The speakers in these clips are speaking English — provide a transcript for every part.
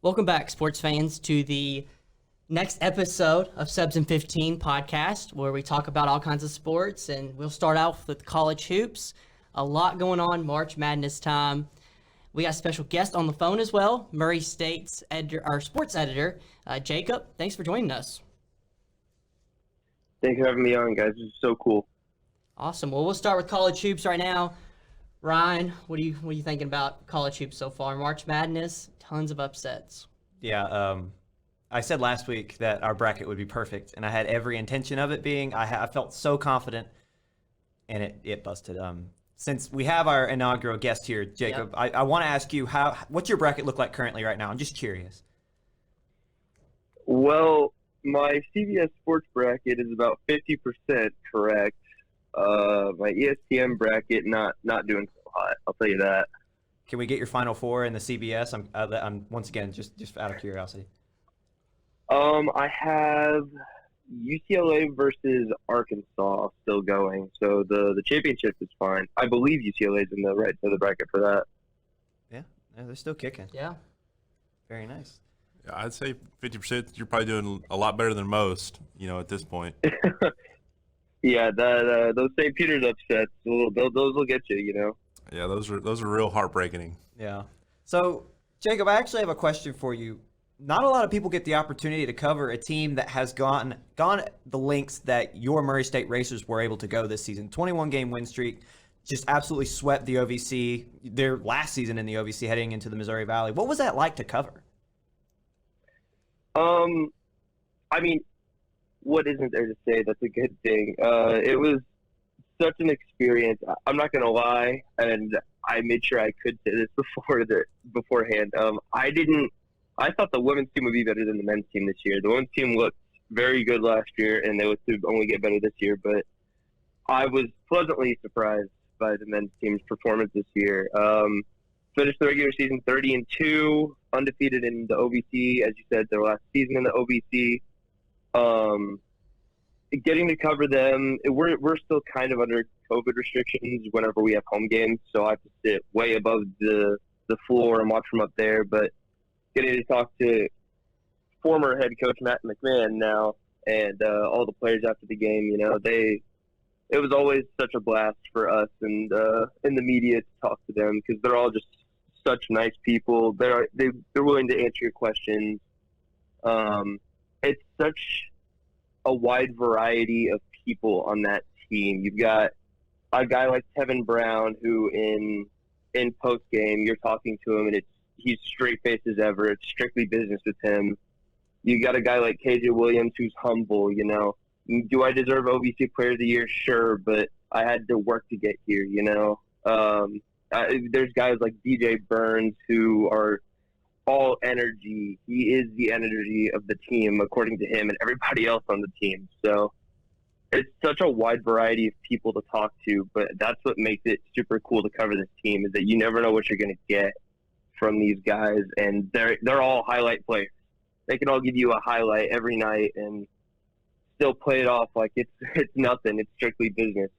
Welcome back, sports fans, to the next episode of Subs and 15 podcast, where we talk about all kinds of sports, and we'll start off with college hoops. A lot going on, March Madness time. We got a special guest on the phone as well, Murray State's editor, our sports editor, Jakob. Thanks for joining us. Thanks for having me on, guys. This is so cool. Awesome. Well, we'll start with college hoops right now. Ryan, what are you thinking about college hoops so far? March Madness, tons of upsets. Yeah, I said last week that our bracket would be perfect, and I had every intention of it being. I felt so confident, and it busted. Since we have our inaugural guest here, Jakob, yep. I want to ask you what's your bracket look like currently right now? I'm just curious. Well, my CBS Sports bracket is about 50% correct. My ESPN bracket not doing so hot. I'll tell you that. Can we get your Final Four in the CBS? I'm once again just out of curiosity. I have UCLA versus Arkansas still going, so the championship is fine. I believe UCLA is in the right side of the bracket for that. Yeah, they're still kicking. Yeah, very nice. Yeah, I'd say 50%. You're probably doing a lot better than most, at this point. Yeah, those St. Peter's upsets, those will get you, Yeah, those are real heartbreaking. Yeah. So, Jakob, I actually have a question for you. Not a lot of people get the opportunity to cover a team that has gone the lengths that your Murray State Racers were able to go this season. 21-game win streak, just absolutely swept the OVC, their last season in the OVC heading into the Missouri Valley. What was that like to cover? I mean, what isn't there to say? That's a good thing. It was such an experience. I'm not going to lie, and I made sure I could say this beforehand. I thought the women's team would be better than the men's team this year. The women's team looked very good last year, and they would only get better this year. But I was pleasantly surprised by the men's team's performance this year. Finished the regular season 30-2, undefeated in the OVC, as you said, their last season in the OVC. Getting to cover them, we're still kind of under COVID restrictions whenever we have home games, so I have to sit way above the floor and watch from up there. But getting to talk to former head coach Matt McMahon now and all the players after the game, it was always such a blast for us and in the media to talk to them because they're all just such nice people. They're willing to answer your questions. It's such a wide variety of people on that team. You've got a guy like Tevin Brown who in post game you're talking to him and he's straight faced as ever. It's strictly business with him. You got a guy like Gage Williams who's humble. Do I deserve OVC Player of the Year? Sure, but I had to work to get here. There's guys like DJ Burns who are all energy. He is the energy of the team, according to him and everybody else on the team. So it's such a wide variety of people to talk to, but that's what makes it super cool to cover this team is that you never know what you're going to get from these guys, and they're all highlight players. They can all give you a highlight every night and still play it off like it's nothing. It's strictly business,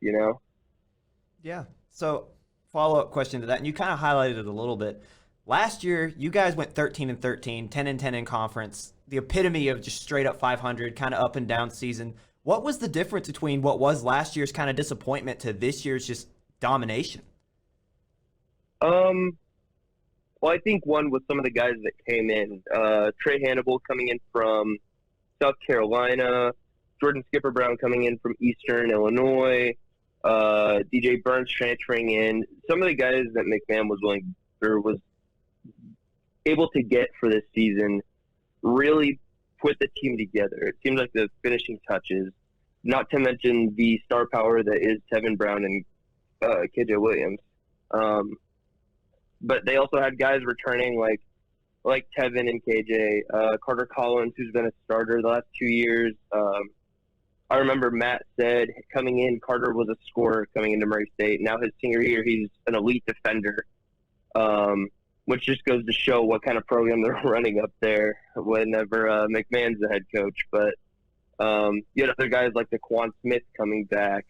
Yeah. So follow-up question to that, and you kind of highlighted it a little bit. Last year, you guys went 13-13, 10-10 in conference, the epitome of just straight up 500, kind of up and down season. What was the difference between what was last year's kind of disappointment to this year's just domination? Well, I think one was some of the guys that came in. Trey Hannibal coming in from South Carolina, Jordan Skipper Brown coming in from Eastern Illinois, DJ Burns transferring in. Some of the guys that McMahon was able to get for this season really put the team together. It seemed like the finishing touches, not to mention the star power that is Tevin Brown and KJ Williams. But they also had guys returning like Tevin and KJ, Carter Collins, who's been a starter the last 2 years. I remember Matt said coming in, Carter was a scorer coming into Murray State. Now his senior year, he's an elite defender, which just goes to show what kind of program they're running up there whenever McMahon's the head coach. But you had other guys like Daquan Smith coming back,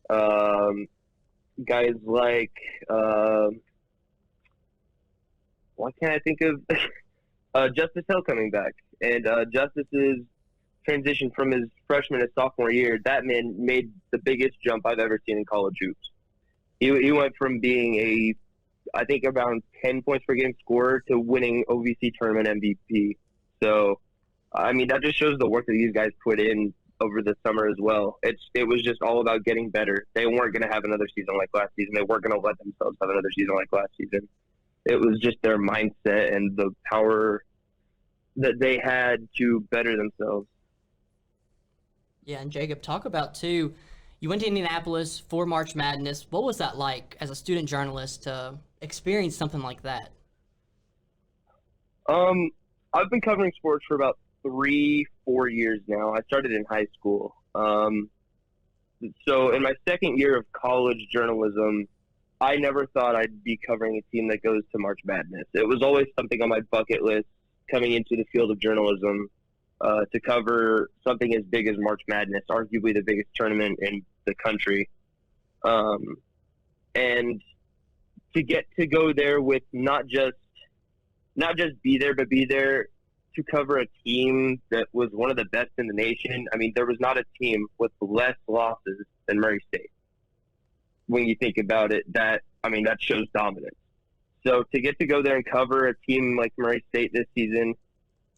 guys like why can't I think of Justice Hill coming back, and Justice's transition from his freshman to sophomore year, that man made the biggest jump I've ever seen in college hoops. He went from being I think around 10 points per game scorer to winning OVC tournament MVP. So, I mean, that just shows the work that these guys put in over the summer as well. It was just all about getting better. They weren't going to have another season like last season. They weren't going to let themselves have another season like last season. It was just their mindset and the power that they had to better themselves. Yeah, and Jacob, talk about, too, you went to Indianapolis for March Madness. What was that like as a student journalist to experience something like that? I've been covering sports for about 3-4 years now. I started in high school. So in my second year of college journalism, I never thought I'd be covering a team that goes to March Madness. It was always something on my bucket list coming into the field of journalism, to cover something as big as March Madness, arguably the biggest tournament in the country. And to get to go there with not just be there, but be there to cover a team that was one of the best in the nation. I mean, there was not a team with less losses than Murray State. When you think about it, that shows dominance. So to get to go there and cover a team like Murray State this season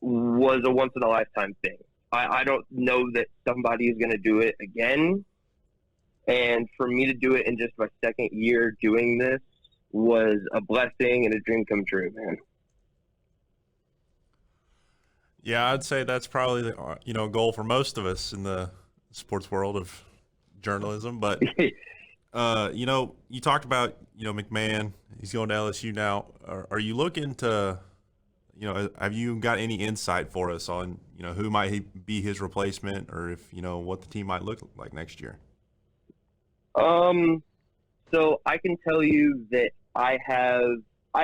was a once-in-a-lifetime thing. I don't know that somebody is going to do it again. And for me to do it in just my second year doing this was a blessing and a dream come true, man. Yeah, I'd say that's probably the goal for most of us in the sports world of journalism. But you talked about McMahon. He's going to LSU now. Are you looking to have you got any insight for us on who might be his replacement, or if what the team might look like next year? So I can tell you that I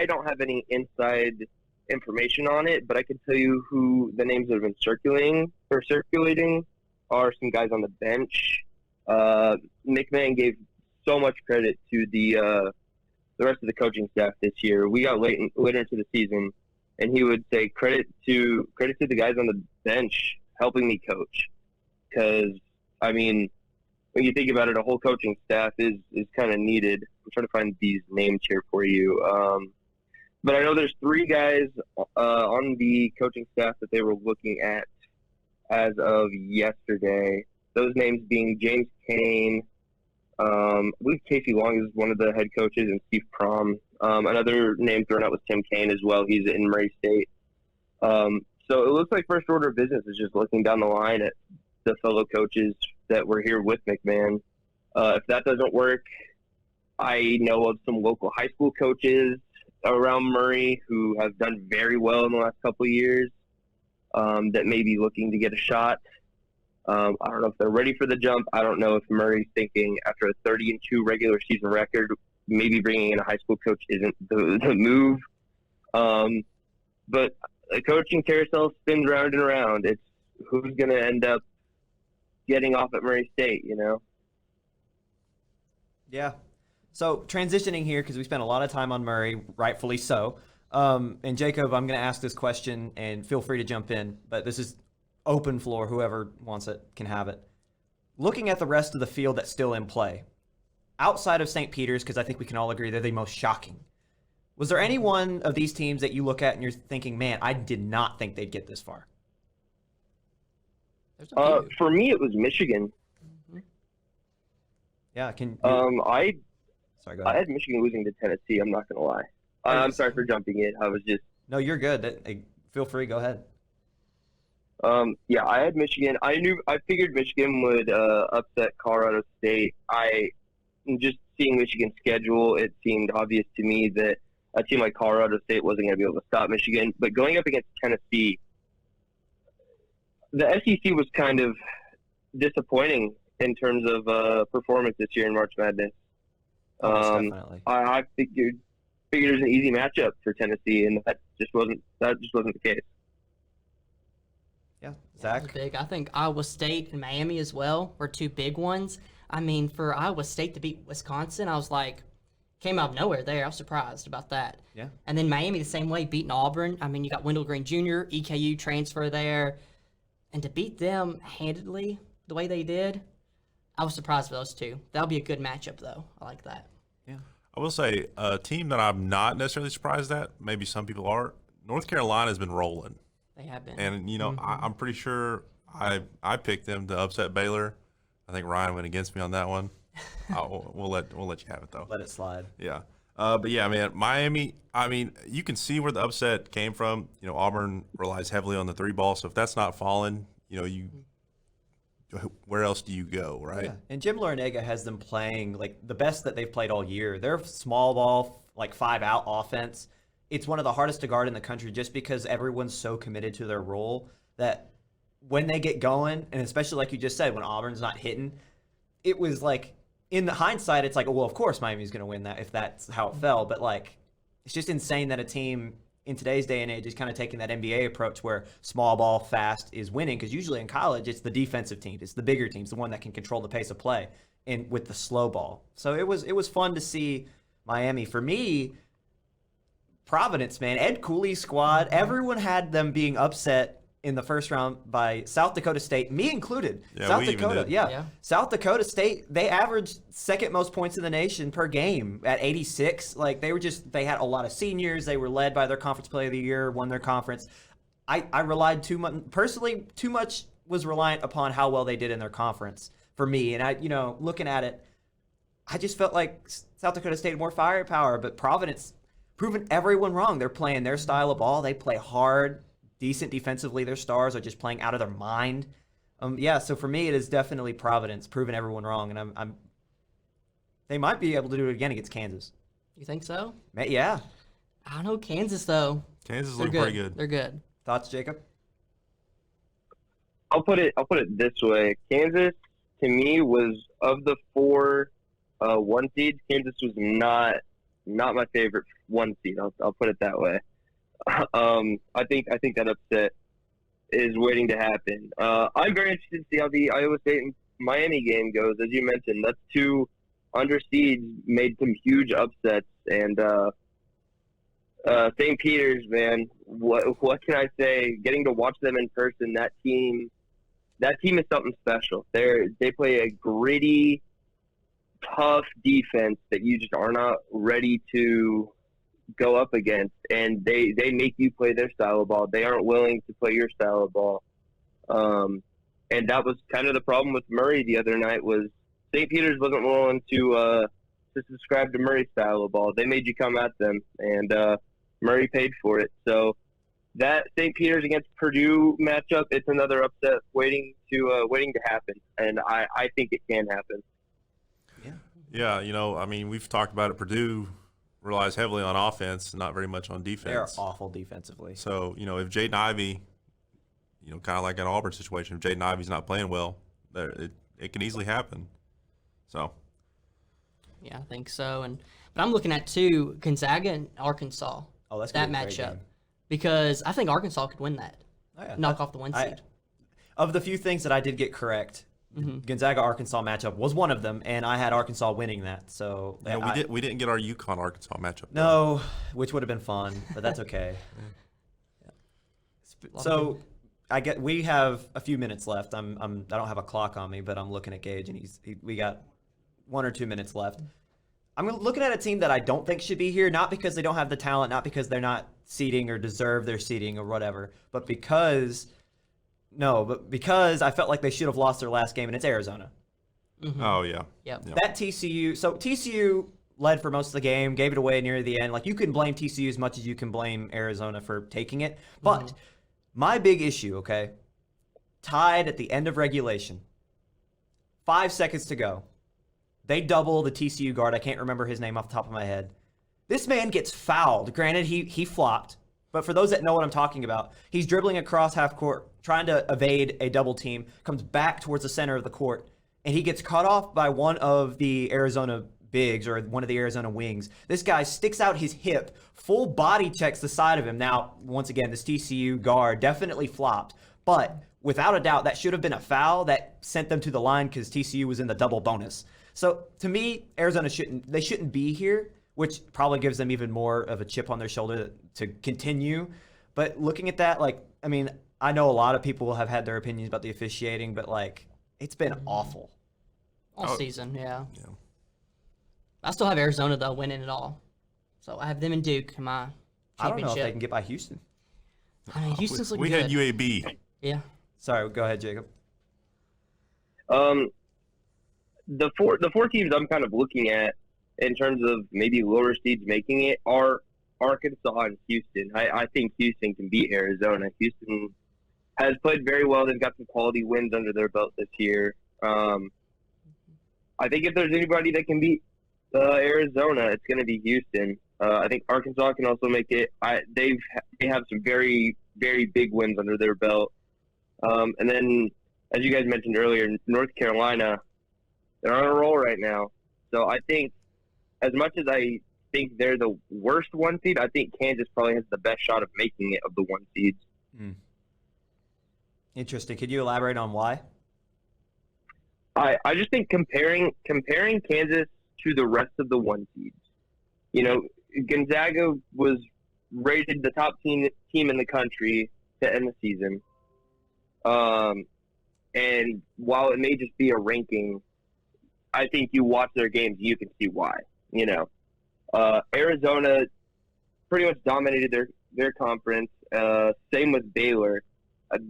don't have any inside information on it, but I can tell you who the names that have been circulating are some guys on the bench. McMahon gave so much credit to the rest of the coaching staff this year. We got later into the season, and he would say credit to the guys on the bench helping me coach. Because when you think about it, a whole coaching staff is kind of needed. I'm trying to find these names here for you. But I know there's 3 guys on the coaching staff that they were looking at as of yesterday. Those names being James Kane, I believe Casey Long is one of the head coaches, and Steve Prom. Another name thrown out was Tim Kane as well. He's in Murray State. So it looks like first order of business is just looking down the line at the fellow coaches that were here with McMahon. If that doesn't work, I know of some local high school coaches around Murray who have done very well in the last couple of years, that may be looking to get a shot. I don't know if they're ready for the jump. I don't know if Murray's thinking after a 30-2 regular season record, maybe bringing in a high school coach isn't the move. But the coaching carousel spins round and around. It's who's going to end up getting off at Murray State, Yeah. So transitioning here, because we spent a lot of time on Murray, rightfully so. And Jacob, I'm going to ask this question, and feel free to jump in, but this is open floor. Whoever wants it can have it. Looking at the rest of the field that's still in play, outside of St. Peter's, because I think we can all agree they're the most shocking, was there any one of these teams that you look at and you're thinking, man, I did not think they'd get this far? For me, it was Michigan. Mm-hmm. Yeah. Sorry, go ahead. I had Michigan losing to Tennessee. I'm not going to lie. I'm sorry for jumping in. I was just... No, you're good. Feel free. Go ahead. Yeah, I had Michigan. I figured Michigan would upset Colorado State. Just seeing Michigan's schedule, it seemed obvious to me that a team like Colorado State wasn't going to be able to stop Michigan. But going up against Tennessee, the SEC was kind of disappointing in terms of performance this year in March Madness. Definitely. I figured it was an easy matchup for Tennessee, and that just wasn't the case. Yeah, Zach. That was big. I think Iowa State and Miami as well were 2 big ones. For Iowa State to beat Wisconsin, I was like, came out of nowhere there. I was surprised about that. Yeah. And then Miami the same way, beating Auburn. I mean, you got Wendell Green Jr., EKU transfer there. And to beat them handedly the way they did, I was surprised for those two. That'll be a good matchup, though. I like that. Yeah. I will say a team that I'm not necessarily surprised at, maybe some people are, North Carolina's been rolling. They have been. And, I'm pretty sure I picked them to upset Baylor. I think Ryan went against me on that one. We'll let you have it, though. Let it slide. Yeah. But, yeah, man, Miami, I mean, you can see where the upset came from. Auburn relies heavily on the three ball. So if that's not falling, where else do you go, right? Yeah. And Jim Larinaga has them playing like the best that they've played all year. Their small ball, like 5-out offense, it's one of the hardest to guard in the country just because everyone's so committed to their role that when they get going, and especially like you just said, when Auburn's not hitting, it was like, in the hindsight, it's like, well, of course Miami's going to win that if that's how it fell. But like, it's just insane that a team in today's day and age is kind of taking that NBA approach where small ball fast is winning, because usually in college it's the defensive team, it's the bigger teams, the one that can control the pace of play, and with the slow ball. So it was fun to see Miami. For me, Providence, man, Ed Cooley's squad, everyone had them being upset in the first round by South Dakota State, me included. Yeah, South we even Dakota, did. yeah. South Dakota State, they averaged second most points in the nation per game at 86. Like they had a lot of seniors. They were led by their conference player of the year, won their conference. I relied too much, personally, too much was reliant upon how well they did in their conference for me. And looking at it, I just felt like South Dakota State had more firepower, but Providence proving everyone wrong. They're playing their style of ball. They play hard, decent defensively. Their stars are just playing out of their mind. So for me, it is definitely Providence proving everyone wrong, and they might be able to do it again against Kansas. You think so? Yeah. I don't know. Kansas, though. Kansas is They're looking pretty good. They're good. Thoughts, Jacob? I'll put it this way. Kansas, to me, was of the 4 1 seeds. Kansas was not my favorite 1 seed. I'll put it that way. I think that upset is waiting to happen. I'm very interested to see how the Iowa State and Miami game goes. As you mentioned, that's 2 under seeds made some huge upsets, and St. Peter's, man, what can I say? Getting to watch them in person, that team is something special. They play a gritty, tough defense that you just are not ready to go up against, and they make you play their style of ball. They aren't willing to play your style of ball. And that was kind of the problem with Murray the other night, was St. Peter's wasn't willing to subscribe to Murray's style of ball. They made you come at them, and Murray paid for it. So that St. Peter's against Purdue matchup, it's another upset waiting to happen, and I think it can happen. Yeah, I mean, we've talked about it. Purdue relies heavily on offense, not very much on defense. They're awful defensively. So, if Jaden Ivey, kind of like an Auburn situation, if Jaden Ivey's not playing well, it can easily happen. So. Yeah, I think so. But I'm looking at, too, Gonzaga and Arkansas. Oh, that's that gonna be a great matchup. game. Because I think Arkansas could win that. Oh, yeah. Knock off the 1 seed. Of the few things that I did get correct, Gonzaga-Arkansas matchup was one of them, and I had Arkansas winning that. So we didn't get our UConn-Arkansas matchup. No, which would have been fun, but that's okay. So we have a few minutes left. I don't have a clock on me, but I'm looking at Gage, and we got 1 or 2 minutes left. I'm looking at a team that I don't think should be here, not because they don't have the talent, not because they're not seeding or deserve their seeding or whatever, but because I felt like they should have lost their last game, and it's Arizona. Mm-hmm. Oh, yeah. Yep. That TCU led for most of the game, gave it away near the end. Like, you can blame TCU as much as you can blame Arizona for taking it. But my big issue, okay, tied at the end of regulation, 5 seconds to go. They double the TCU guard. I can't remember his name off the top of my head. This man gets fouled. Granted, he flopped. But for those that know what I'm talking about, he's dribbling across half court, trying to evade a double team, comes back towards the center of the court, and he gets cut off by one of the Arizona bigs or one of the Arizona wings. This guy sticks out his hip, full body checks the side of him. Now, once again, this TCU guard definitely flopped. But without a doubt, that should have been a foul that sent them to the line because TCU was in the double bonus. So to me, Arizona shouldn't be here, which probably gives them even more of a chip on their shoulder to continue. But looking at that, like, I mean, I know a lot of people have had their opinions about the officiating, but like, it's been awful all season. Yeah. Yeah. I still have Arizona though winning it all, so I have them and Duke in my championship. I don't know if they can get by Houston. I mean, Houston's looking We good. had UAB. Yeah. Sorry, go ahead, Jacob. The four teams I'm kind of looking at in terms of maybe lower seeds making it are Arkansas and Houston. I think Houston can beat Arizona. Houston has played very well. They've got some quality wins under their belt this year. I think if there's anybody that can beat Arizona, it's going to be Houston. I think Arkansas can also make it. They have some very, very big wins under their belt. And then, as you guys mentioned earlier, North Carolina, they're on a roll right now. So I think, as much as I think they're the worst one seed, I think Kansas probably has the best shot of making it of the one seeds. Interesting. Could you elaborate on why? I just think comparing Kansas to the rest of the one seeds, you know, Gonzaga was rated the top team in the country to end the season. And while it may just be a ranking, I think you watch their games, you can see why. You know, Arizona pretty much dominated their conference. Same with Baylor.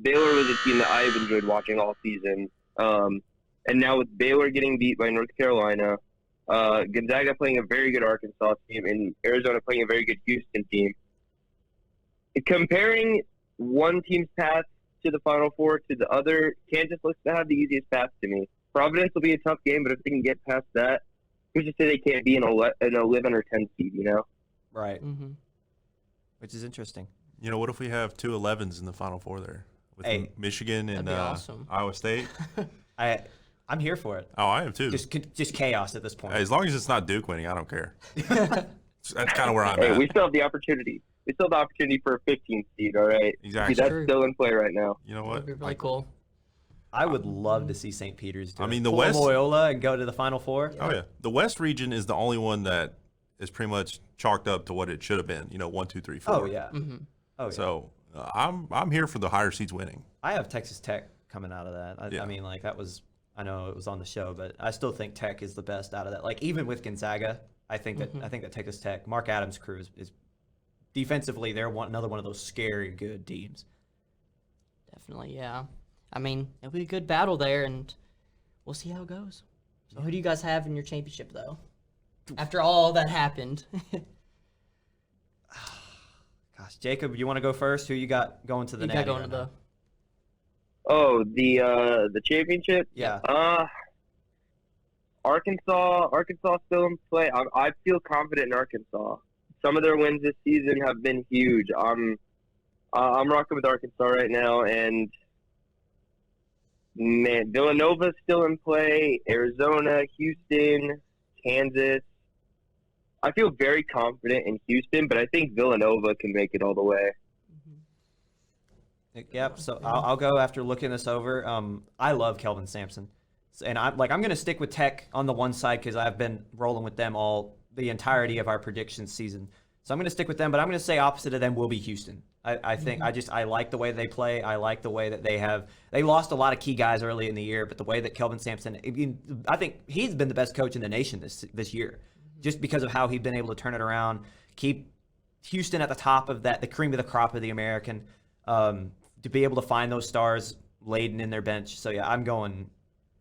Baylor was a team that I've enjoyed watching all season. And now with Baylor getting beat by North Carolina, Gonzaga playing a very good Arkansas team, and Arizona playing a very good Houston team. Comparing one team's path to the Final Four to the other, Kansas looks to have the easiest path to me. Providence will be a tough game, but if they can get past that, who's to say they can't be an 11 or 10 seed, you know? Right. Mm-hmm. Which is interesting. You know, what if we have 2 11s in the Final Four there with Michigan and That'd be awesome. Iowa State? I'm here for it. Oh, I am too. Just chaos at this point. As long as it's not Duke winning, I don't care. That's kind of where I'm Hey, at. we still have the opportunity. We still have the opportunity for a 15th seed, all right? Exactly. See, that's True. still in play right now. You know That'd what? be really cool. I would love to see St. Peter's do I it. mean, the Pull West- Loyola and go to the Final Four. Oh yeah, the West region is the only one that is pretty much chalked up to what it should have been. You know, 1, 2, 3, 4. Oh yeah. Mm-hmm. Oh yeah. So I'm here for the higher seeds winning. I have Texas Tech coming out of that. Yeah. I mean, like, that was, I know it was on the show, but I still think Tech is the best out of that. Like, even with Gonzaga, I think that Texas Tech, Mark Adams' crew is defensively, they're another one of those scary good teams. Definitely, yeah. I mean, it'll be a good battle there, and we'll see how it goes. So, who do you guys have in your championship, though? After all that happened, Gosh, Jacob, you want to go first? Who you got going to the you got Natty going right to now? the. Oh, the championship? Yeah. Arkansas still in play. I feel confident in Arkansas. Some of their wins this season have been huge. I'm rocking with Arkansas right now, and man, Villanova's still in play. Arizona, Houston, Kansas. I feel very confident in Houston, but I think Villanova can make it all the way. Yep. So I'll go after looking this over. I love Kelvin Sampson, and I'm going to stick with Tech on the one side because I've been rolling with them the entirety of our predictions season. So I'm going to stick with them, but I'm going to say opposite of them will be Houston. I think I like the way they play. I like the way that they lost a lot of key guys early in the year, but the way that Kelvin Sampson, I think he's been the best coach in the nation this year, just because of how he's been able to turn it around, keep Houston at the top of the cream of the crop of the American. To be able to find those stars laden in their bench. So yeah, I'm going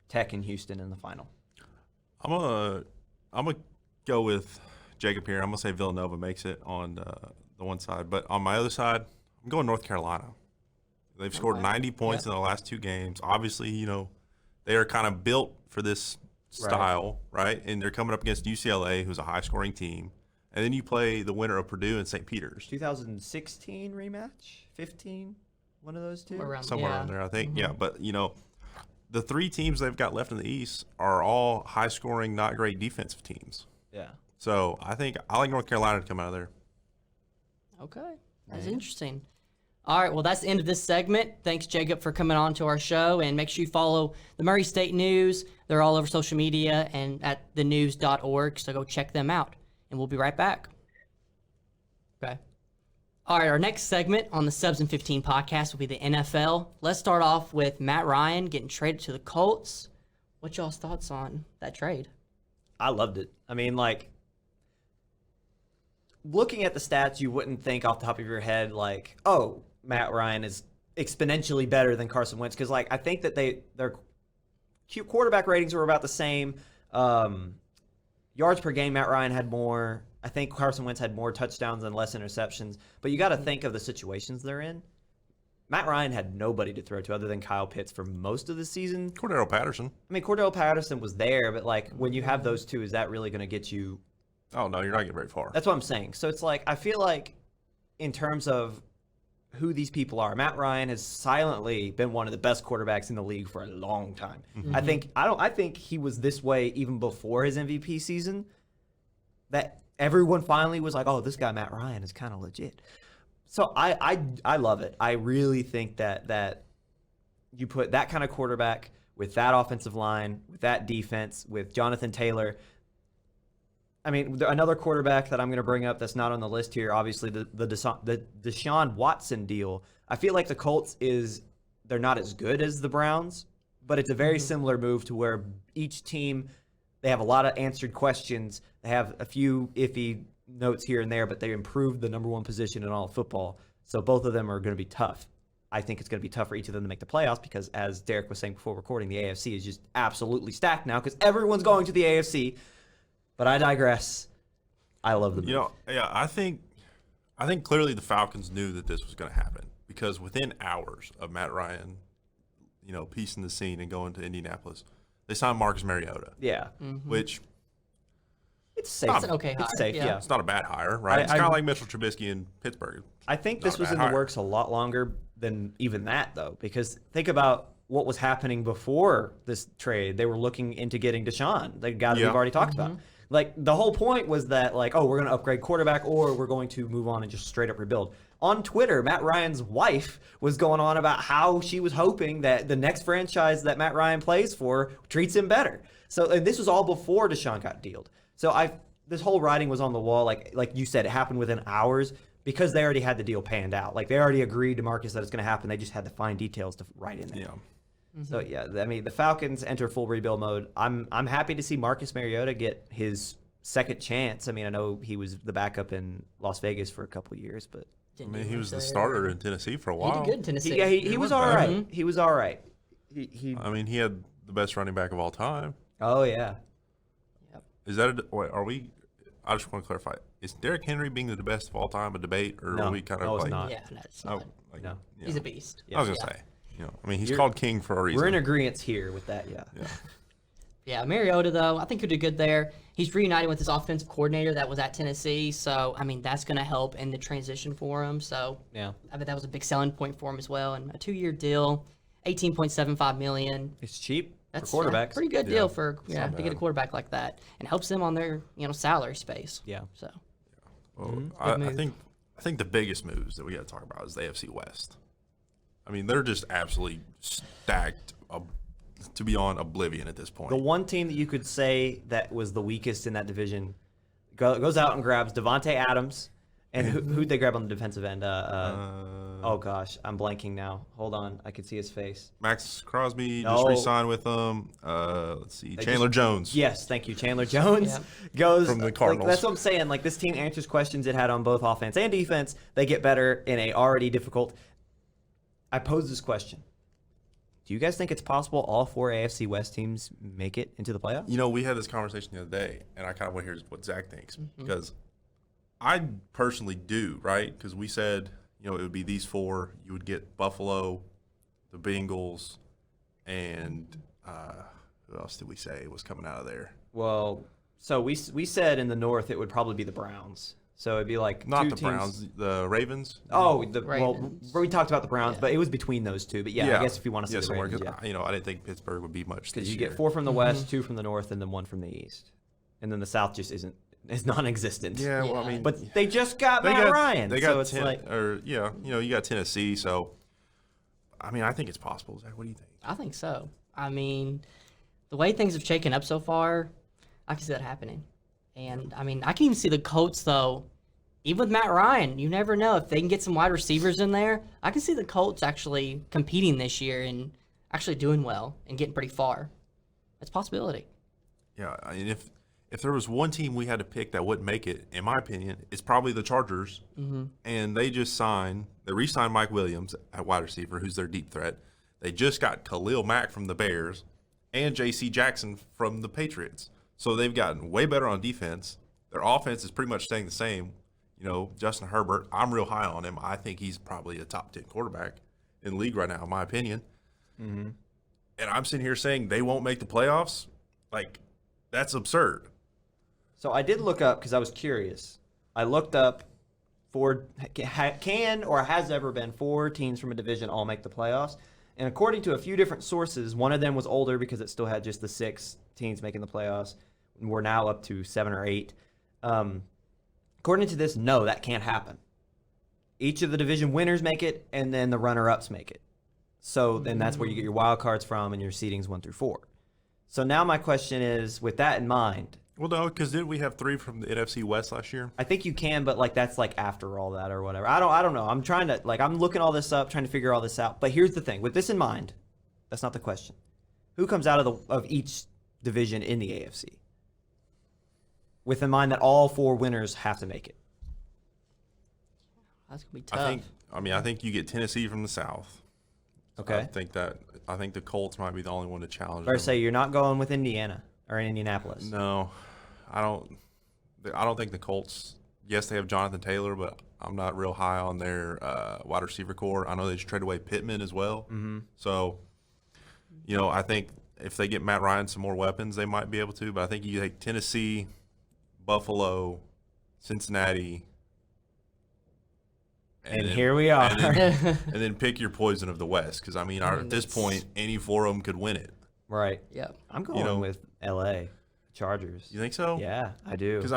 Tech and Houston in the final. I'm gonna go with Jacob here. I'm gonna say Villanova makes it on the one side, but on my other side, I'm going North Carolina. They've scored 90 points in the last 2 games. Obviously, you know, they are kind of built for this style, right? And they're coming up against UCLA, who's a high-scoring team. And then you play the winner of Purdue and St. Peter's. 2016 rematch, 15. One of those two? Somewhere around there, I think. Yeah, but, you know, the 3 teams they've got left in the East are all high-scoring, not great defensive teams. Yeah. So I like North Carolina to come out of there. Okay, that's interesting. All right, well, that's the end of this segment. Thanks, Jacob, for coming on to our show. And make sure you follow the Murray State News. They're all over social media and at thenews.org, so go check them out. and we'll be right back. Okay. All right, our next segment on the Subs in 15 podcast will be the NFL. Let's start off with Matt Ryan getting traded to the Colts. What's y'all's thoughts on that trade? I loved it. I mean, like, looking at the stats, you wouldn't think off the top of your head, like, oh, Matt Ryan is exponentially better than Carson Wentz. Because, like, I think that their quarterback ratings were about the same. Yards per game, Matt Ryan had more. I think Carson Wentz had more touchdowns and less interceptions. But you got to think of the situations they're in. Matt Ryan had nobody to throw to other than Kyle Pitts for most of the season. Cordero Patterson. I mean, Cordell Patterson was there, but, like, when you have those two, is that really going to get you? Oh, no, you're not getting very far. That's what I'm saying. So it's like, I feel like in terms of who these people are, Matt Ryan has silently been one of the best quarterbacks in the league for a long time. Mm-hmm. I think he was this way even before his MVP season, that everyone finally was like, oh, this guy Matt Ryan is kind of legit. So I love it. I really think that you put that kind of quarterback with that offensive line, with that defense, with Jonathan Taylor. I mean, another quarterback that I'm going to bring up that's not on the list here, obviously the Deshaun Watson deal. I feel like the Colts they're not as good as the Browns, but it's a very similar move to where each team, they have a lot of answered questions. They have a few iffy notes here and there, but they improved the number one position in all of football. So both of them are going to be tough. I think it's going to be tough for each of them to make the playoffs because, as Derek was saying before recording, the AFC is just absolutely stacked now because everyone's going to the AFC. But I digress. I love the move. You know, yeah, I think clearly the Falcons knew that this was going to happen because within hours of Matt Ryan, you know, piecing the scene and going to Indianapolis, they signed Marcus Mariota. Yeah. Which it's safe. It's an okay hire. It's safe, yeah. it's not a bad hire, right? It's kind of like Mitchell Trubisky in Pittsburgh. I think this Not a was bad in the hire. works a lot longer than even that, though, because think about what was happening before this trade. They were looking into getting Deshaun, the guy that we've already talked about. Like, the whole point was that, like, oh, we're going to upgrade quarterback or we're going to move on and just straight up rebuild. On Twitter, Matt Ryan's wife was going on about how she was hoping that the next franchise that Matt Ryan plays for treats him better. So, and this was all before Deshaun got dealed. So this whole writing was on the wall. Like you said, it happened within hours because they already had the deal panned out. Like, they already agreed to Marcus that it's going to happen. They just had to find details to write in there. Yeah. So, yeah, I mean, the Falcons enter full rebuild mode. I'm happy to see Marcus Mariota get his second chance. I mean, I know he was the backup in Las Vegas for a couple of years, but I mean, he was the starter in Tennessee for a while. He did good in Tennessee. he was all right. He was all right. I mean, he had the best running back of all time. Oh, yeah. Is that I just want to clarify. Is Derrick Henry being the best of all time a debate, or No. are we kind of No, it's like? not. Yeah, no, it's not. No. He's a beast. I was gonna say, you know, I mean, he's You're- called king for a reason. We're in agreement here with that, yeah. Yeah, Mariota, though, I think he'll do good there. He's reunited with his offensive coordinator that was at Tennessee, so, I mean, that's going to help in the transition for him. So, Yeah. I bet that was a big selling point for him as well. And a 2-year deal, $18.75 million. It's cheap That's for a quarterbacks. pretty good deal for not to get a bad. quarterback like that, and helps them on their salary space. Yeah. So, Well, Good move. I think the biggest moves that we got to talk about is the AFC West. I mean, they're just absolutely stacked to beyond oblivion at this point. The one team that you could say that was the weakest in that division goes out and grabs Devontae Adams. And who'd they grab on the defensive end? Oh, gosh. I'm blanking now. Hold on. I can see his face. Max Crosby No. just re-signed with them. Let's see, Chandler Jones. Yes, thank you. Chandler Jones Yep. goes From the like, Cardinals. that's what I'm saying. Like, this team answers questions it had on both offense and defense. They get better in a already difficult. I pose this question. Do you guys think it's possible all 4 AFC West teams make it into the playoffs? You know, we had this conversation the other day, and I kind of want to hear what Zach thinks because I personally do, right? Because we said, you know, it would be these 4. You would get Buffalo, the Bengals, and who else did we say was coming out of there? Well, so we said in the North it would probably be the Browns. So it'd be like Not two the teams. Browns, the Ravens. Oh, Ravens. we talked about the Browns, Yeah. but it was between those two. But yeah, I guess if you want to say the somewhere, Ravens, 'cause, you know, I didn't think Pittsburgh would be much because this you year. get 4 from the West, 2 from the North, and then 1 from the East, and then the South just is non-existent. Yeah, well, I Yeah. mean, But they just got Matt Ryan, They got so it's like you know, you got Tennessee. So, I mean, I think it's possible. Zach, what do you think? I think so. I mean, the way things have shaken up so far, I can see that happening. And, I mean, I can even see the Colts, though. Even with Matt Ryan, you never know. If they can get some wide receivers in there, I can see the Colts actually competing this year and actually doing well and getting pretty far. That's a possibility. Yeah, I mean, if there was one team we had to pick that wouldn't make it, in my opinion, it's probably the Chargers. Mm-hmm. And they re-signed Mike Williams at wide receiver, who's their deep threat. They just got Khalil Mack from the Bears and J.C. Jackson from the Patriots. So they've gotten way better on defense. Their offense is pretty much staying the same. Justin Herbert, I'm real high on him. I think he's probably a top 10 quarterback in the league right now, in my opinion. Mm-hmm. And I'm sitting here saying they won't make the playoffs. Like, that's absurd. So I did look up because I was curious. I looked up can or has ever been 4 teams from a division all make the playoffs. And according to a few different sources, one of them was older because it still had just the 6 teams making the playoffs. We're now up to 7 or 8. According to this, no, that can't happen. Each of the division winners make it, and then the runner-ups make it. So then that's where you get your wild cards from and your seedings 1 through 4. So now my question is, with that in mind. Well, no, because didn't we have 3 from the NFC West last year? I think you can, but that's after all that or whatever. I don't know. I'm trying to I'm looking all this up, trying to figure all this out. But here's the thing: with this in mind, that's not the question. Who comes out of each division in the AFC? With in mind that all 4 winners have to make it. That's gonna be tough. I think you get Tennessee from the South. Okay. I think the Colts might be the only one to challenge. Or say you're not going with Indiana or Indianapolis. No, I don't think the Colts. Yes, they have Jonathan Taylor, but I'm not real high on their wide receiver core. I know they just traded away Pittman as well. Mm-hmm. So, I think if they get Matt Ryan some more weapons, they might be able to. But I think you take Tennessee, Buffalo, Cincinnati. And here we are. And then pick your poison of the West. Because, at this point, any 4 of them could win it. Right. Yeah. I'm going with L.A. Chargers. You think so? Yeah, I do. Because,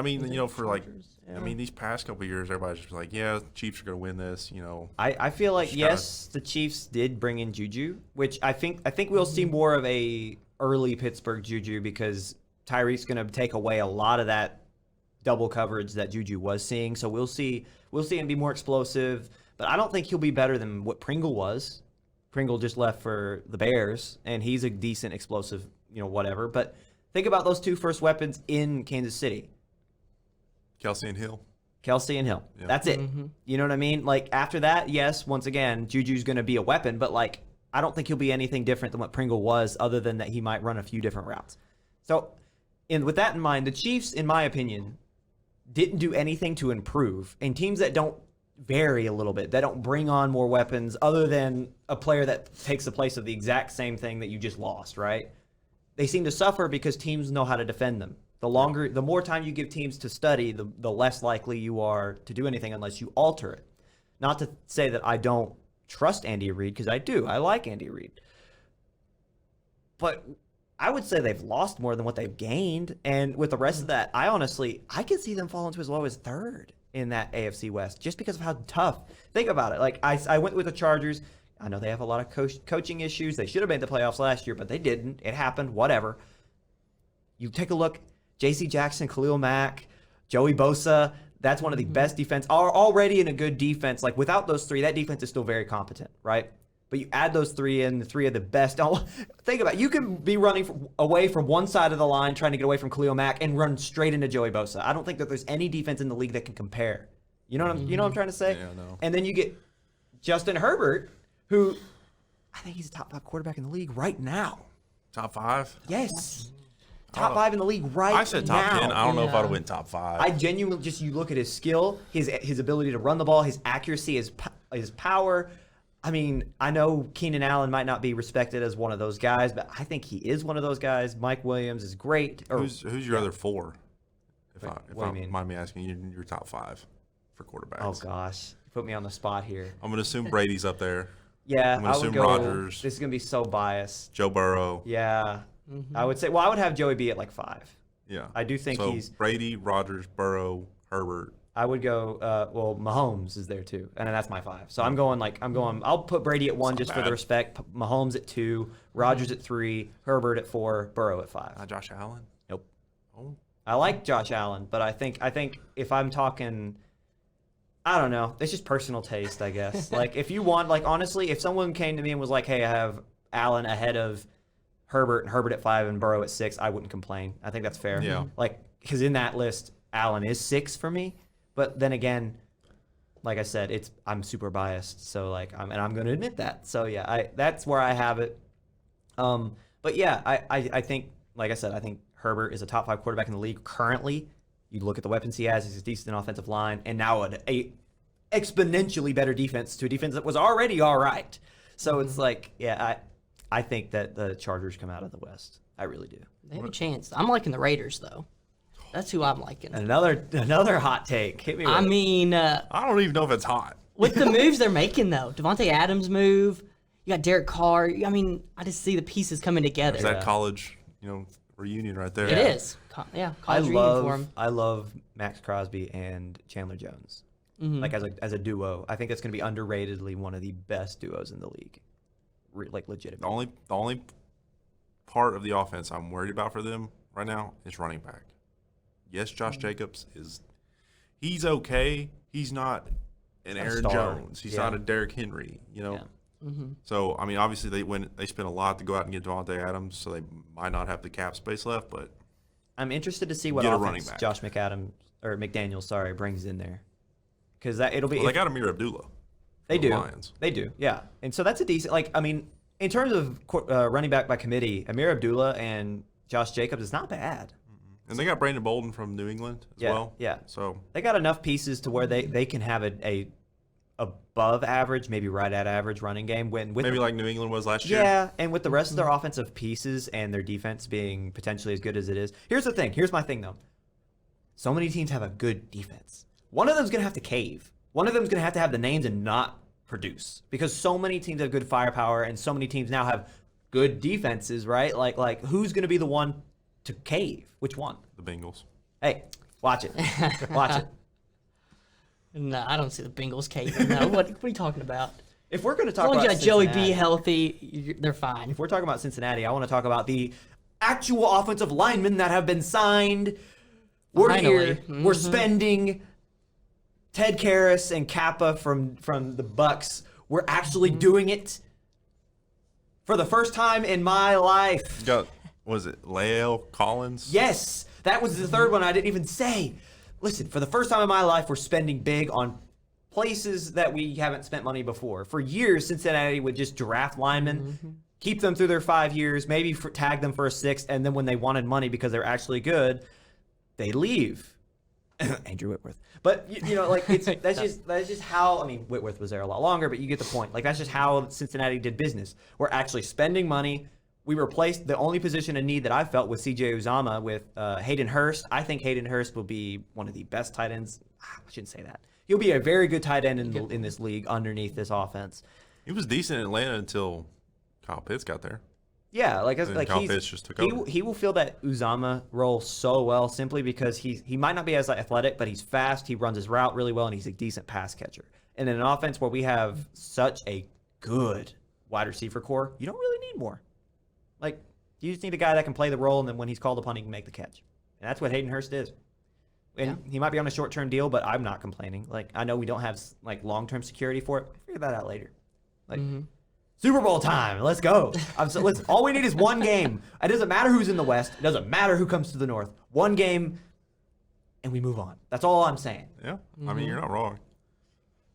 these past couple of years, everybody's just like, yeah, the Chiefs are going to win this, I feel like, yes, the Chiefs did bring in Juju, which I think we'll see more of a early Pittsburgh Juju because Tyreek's going to take away a lot of that double coverage that Juju was seeing. So we'll see him be more explosive, but I don't think he'll be better than what Pringle was. Pringle just left for the Bears, and he's a decent explosive, whatever. But think about those 2 first weapons in Kansas City. Kelsey and Hill. Yeah. That's it. Mm-hmm. You know what I mean? After that, yes, once again, Juju's going to be a weapon, but I don't think he'll be anything different than what Pringle was, other than that he might run a few different routes. So, with that in mind, the Chiefs, in my opinion, didn't do anything to improve. And teams that don't vary a little bit, that don't bring on more weapons other than a player that takes the place of the exact same thing that you just lost, right? They seem to suffer because teams know how to defend them. The more time you give teams to study, the less likely you are to do anything unless you alter it. Not to say that I don't trust Andy Reid, because I do. I like Andy Reid. But I would say they've lost more than what they've gained. And with the rest of that, I could see them falling to as low as 3rd in that AFC West just because of how tough. Think about it. I went with the Chargers. I know they have a lot of coaching issues. They should have made the playoffs last year, but they didn't. It happened. Whatever. You take a look. J.C. Jackson, Khalil Mack, Joey Bosa. That's one of the best defense. Are already in a good defense. Without those 3, that defense is still very competent, right? But you add those 3 in, the 3 of the best. Think about it. You can be running away from one side of the line, trying to get away from Khalil Mack, and run straight into Joey Bosa. I don't think that there's any defense in the league that can compare. You know what I'm trying to say? Yeah, no. And then you get Justin Herbert, who I think he's a top 5 quarterback in the league right now. Top 5? Yes. Top 5 in the league right now. I said top 10. I don't know if I'd have went top 5. I genuinely you look at his skill, his ability to run the ball, his accuracy, his power. I know Keenan Allen might not be respected as one of those guys, but I think he is one of those guys. Mike Williams is great. Who's your other 4? If what I do you mean? mind me asking, your top 5 for quarterbacks. Oh gosh, you put me on the spot here. I'm gonna assume Brady's up there. Yeah, I'm gonna assume go. Rodgers. This is gonna be so biased. Joe Burrow. Yeah, I would say. Well, I would have Joey B at 5. Yeah, I do think he's Brady, Rodgers, Burrow, Herbert. I would go. Mahomes is there too, and that's my 5. So I'm going. I'll put Brady at 1 just for the respect. Mahomes at 2, Rodgers at 3, Herbert at 4, Burrow at 5. Josh Allen. Nope. Oh. I like Josh Allen, but I think if I'm talking, I don't know. It's just personal taste, I guess. Like, if you want, like, honestly, if someone came to me and was like, hey, I have Allen ahead of Herbert and Herbert at 5 and Burrow at 6, I wouldn't complain. I think that's fair. Yeah. Like, because in that list, Allen is 6 for me. But then again, like I said, I'm super biased. So, like, I'm going to admit that. So, yeah, that's where I have it. But, yeah, I think, like I said, I think Herbert is a top 5 quarterback in the league currently. You look at the weapons he has, he's a decent offensive line, and now a exponentially better defense to a defense that was already all right. So it's like, yeah, I think that the Chargers come out of the West. I really do. They have a chance. I'm liking the Raiders, though. That's who I'm liking. Another hot take. Hit me with I it. mean, I don't even know if it's hot. with the moves they're making, though, Devontae Adams move, you got Derek Carr. I mean, I just see the pieces coming together. Is that college, reunion right there? It is. Yeah, college reunion for him. I love Max Crosby and Chandler Jones. Like as a duo. I think it's going to be underratedly one of the best duos in the league. Like legitimately. The only part of the offense I'm worried about for them right now is running back. Yes, Josh Jacobs he's okay. He's not an Aaron Jones. He's not a Derrick Henry, Yeah. So, I mean, obviously they spent a lot to go out and get Devontae Adams, so they might not have the cap space left, but I'm interested to see what offense Josh McDaniels, brings in there. Because it'll be. Well, they got Amir Abdullah. They do. Lions. They do. Yeah, and so that's a decent. Like, I mean, in terms of running back by committee, Amir Abdullah and Josh Jacobs is not bad. And they got Brandon Bolden from New England as well. Yeah. So they got enough pieces to where they can have a above average, maybe right at average running game. Maybe like New England was last year. Yeah, and with the rest of their offensive pieces and their defense being potentially as good as it is. Here's the thing. Here's my thing, though. So many teams have a good defense. One of them's going to have to cave. One of them's going to have the names and not produce. Because so many teams have good firepower and so many teams now have good defenses, right? Like who's going to be the one to cave? Which one? The Bengals. Hey, watch it. Watch it. No, I don't see the Bengals caving. No, what are you talking about? If we're going to talk as long about as you got Joey B Cincinnati, healthy, they're fine. if we're talking about Cincinnati, I want to talk about the actual offensive linemen that have been signed. We're Finally. here. We're spending. Ted Karras and Kappa from the Bucks. We're actually doing it for the first time in my life. Was it Lael Collins? Yes, that was the third one I didn't even say. Listen, for the first time in my life, we're spending big on places that we haven't spent money before. For years, Cincinnati would just draft linemen, keep them through their 5 years, maybe tag them for a sixth, and then when they wanted money because they're actually good, they leave. Andrew Whitworth. But like that's just how. I mean, Whitworth was there a lot longer, but you get the point. Like that's just how Cincinnati did business. We're actually spending money. We replaced the only position in need that I felt with C.J. Uzomah with Hayden Hurst. I think Hayden Hurst will be one of the best tight ends. I shouldn't say that. He'll be a very good tight end in this league underneath this offense. He was decent in Atlanta until Kyle Pitts got there. Yeah, Kyle Pitts just took over. He will fill that Uzomah role so well simply because he might not be as athletic, but he's fast. He runs his route really well, and he's a decent pass catcher. And in an offense where we have such a good wide receiver core, you don't really need more. Like, you just need a guy that can play the role, and then when he's called upon, he can make the catch. And that's what Hayden Hurst is. And he might be on a short-term deal, but I'm not complaining. Like, I know we don't have long-term security for it. We'll figure that out later. Like. Super Bowl time. Let's go. Listen, all we need is one game. It doesn't matter who's in the West. It doesn't matter who comes to the North. One game, and we move on. That's all I'm saying. Yeah. I mean, you're not wrong.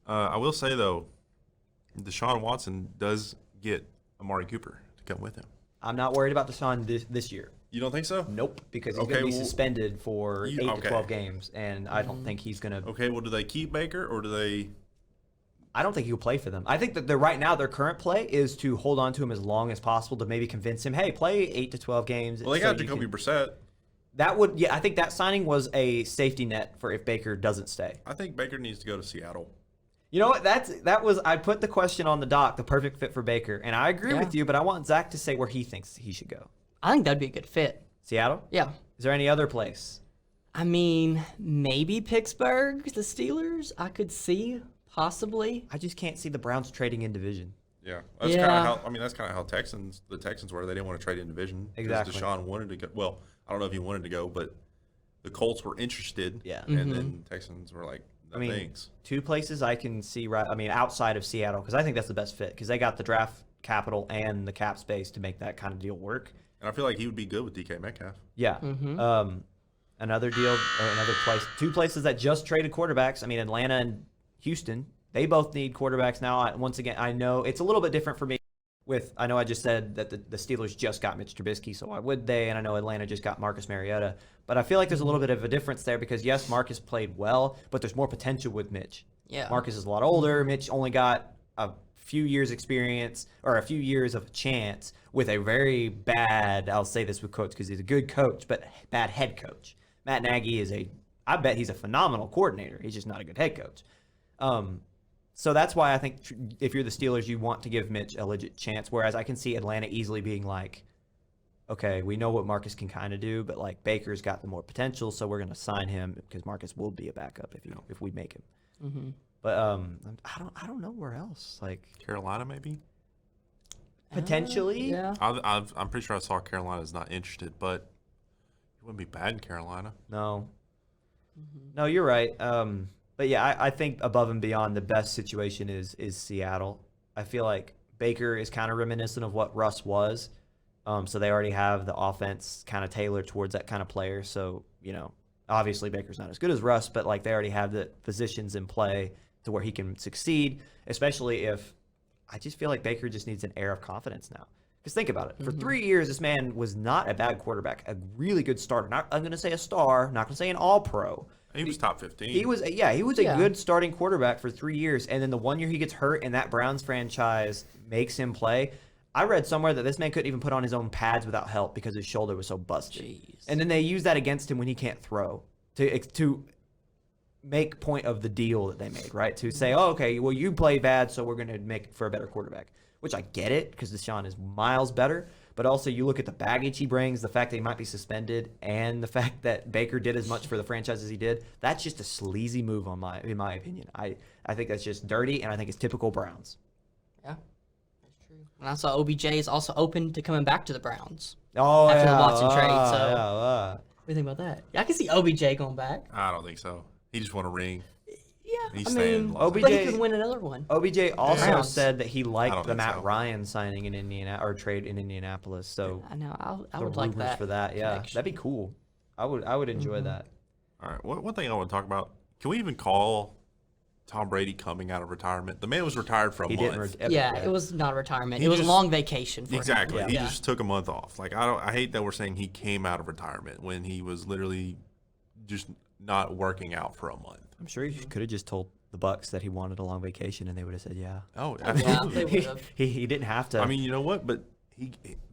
I will say, though, Deshaun Watson does get Amari Cooper to come with him. I'm not worried about Deshaun this year. You don't think so? Nope, because he's going to be suspended for 8 to 12 games, and I don't think he's going to. Okay, well, do they keep Baker, or do they... I don't think he'll play for them. I think that right now their current play is to hold on to him as long as possible to maybe convince him, hey, play 8 to 12 games. Well, they got Jacoby Brissett. I think that signing was a safety net for if Baker doesn't stay. I think Baker needs to go to Seattle. You know what? I put the question on the doc, the perfect fit for Baker, and I agree with you, but I want Zach to say where he thinks he should go. I think that'd be a good fit. Seattle? Yeah. Is there any other place? I mean, maybe Pittsburgh, the Steelers. I could see. Possibly. I just can't see the Browns trading in division. Yeah. That's kind of how the Texans were. They didn't want to trade in division. Exactly. Deshaun wanted to go. Well, I don't know if he wanted to go, but the Colts were interested. Yeah. And then Texans were like, no, thanks. Two places I can see outside of Seattle, because I think that's the best fit, because they got the draft capital and the cap space to make that kind of deal work. And I feel like he would be good with DK Metcalf. Yeah. Another deal, or another place, two places that just traded quarterbacks. I mean, Atlanta and Houston, they both need quarterbacks now. Once again, I know it's a little bit different for me. I know I just said that the Steelers just got Mitch Trubisky, so why would they? And I know Atlanta just got Marcus Mariota. But I feel like there's a little bit of a difference there because, yes, Marcus played well, but there's more potential with Mitch. Yeah. Marcus is a lot older. Mitch only got a few years experience or a few years of a chance with a very bad, I'll say this with quotes because he's a good coach, but bad head coach. Matt Nagy I bet he's a phenomenal coordinator. He's just not a good head coach. So that's why I think if you're the Steelers, you want to give Mitch a legit chance, whereas I can see Atlanta easily being like, okay, we know what Marcus can kind of do, but like Baker's got the more potential, so we're going to sign him because Marcus will be a backup if we make him. Mm-hmm. But I don't know where else. Like Carolina, maybe. Potentially, yeah. I'm pretty sure I saw Carolina's not interested, but it wouldn't be bad in Carolina. No, no, you're right. But yeah, I think above and beyond, the best situation is Seattle. I feel like Baker is kind of reminiscent of what Russ was. So they already have the offense kind of tailored towards that kind of player. So, obviously Baker's not as good as Russ, but like they already have the positions in play to where he can succeed, especially if I just feel like Baker just needs an air of confidence now. Because think about it. For 3 years, this man was not a bad quarterback, a really good starter. I'm going to say a star, not going to say an all-pro. He was top 15. He was a good starting quarterback for 3 years. And then the 1 year he gets hurt and that Browns franchise makes him play. I read somewhere that this man couldn't even put on his own pads without help because his shoulder was so busted. Jeez. And then they use that against him when he can't throw to make point of the deal that they made, right? To say, oh, okay, well, you play bad, so we're going to make for a better quarterback, which I get it because Deshaun is miles better. But also you look at the baggage he brings, the fact that he might be suspended, and the fact that Baker did as much for the franchise as he did. That's just a sleazy move in my opinion. I think that's just dirty, and I think it's typical Browns. Yeah. And I saw OBJ is also open to coming back to the Browns. Oh, after yeah, the Watson trade. So, yeah. what do you think about that? Yeah, I can see OBJ going back. I don't think so. He just won a ring. Yeah, He's staying. OBJ, but he could win another one. OBJ also Browns. said that he liked the Matt so. Ryan signing in Indiana or trade in Indianapolis. So I know. I the would like rumors that for that. Yeah, connection. that'd be cool. I would enjoy that. All right. One thing I want to talk about. Can we even call Tom Brady coming out of retirement? The man was retired for a month. It was not a retirement. He It was a just- long vacation for Exactly. him. He just took a month off. Like I hate that we're saying he came out of retirement when he was literally just not working out for a month. I'm sure he could have just told the Bucks that he wanted a long vacation, and they would have said, "Yeah." Oh, Yeah, absolutely. they would have. He didn't have to. I mean, you know what? But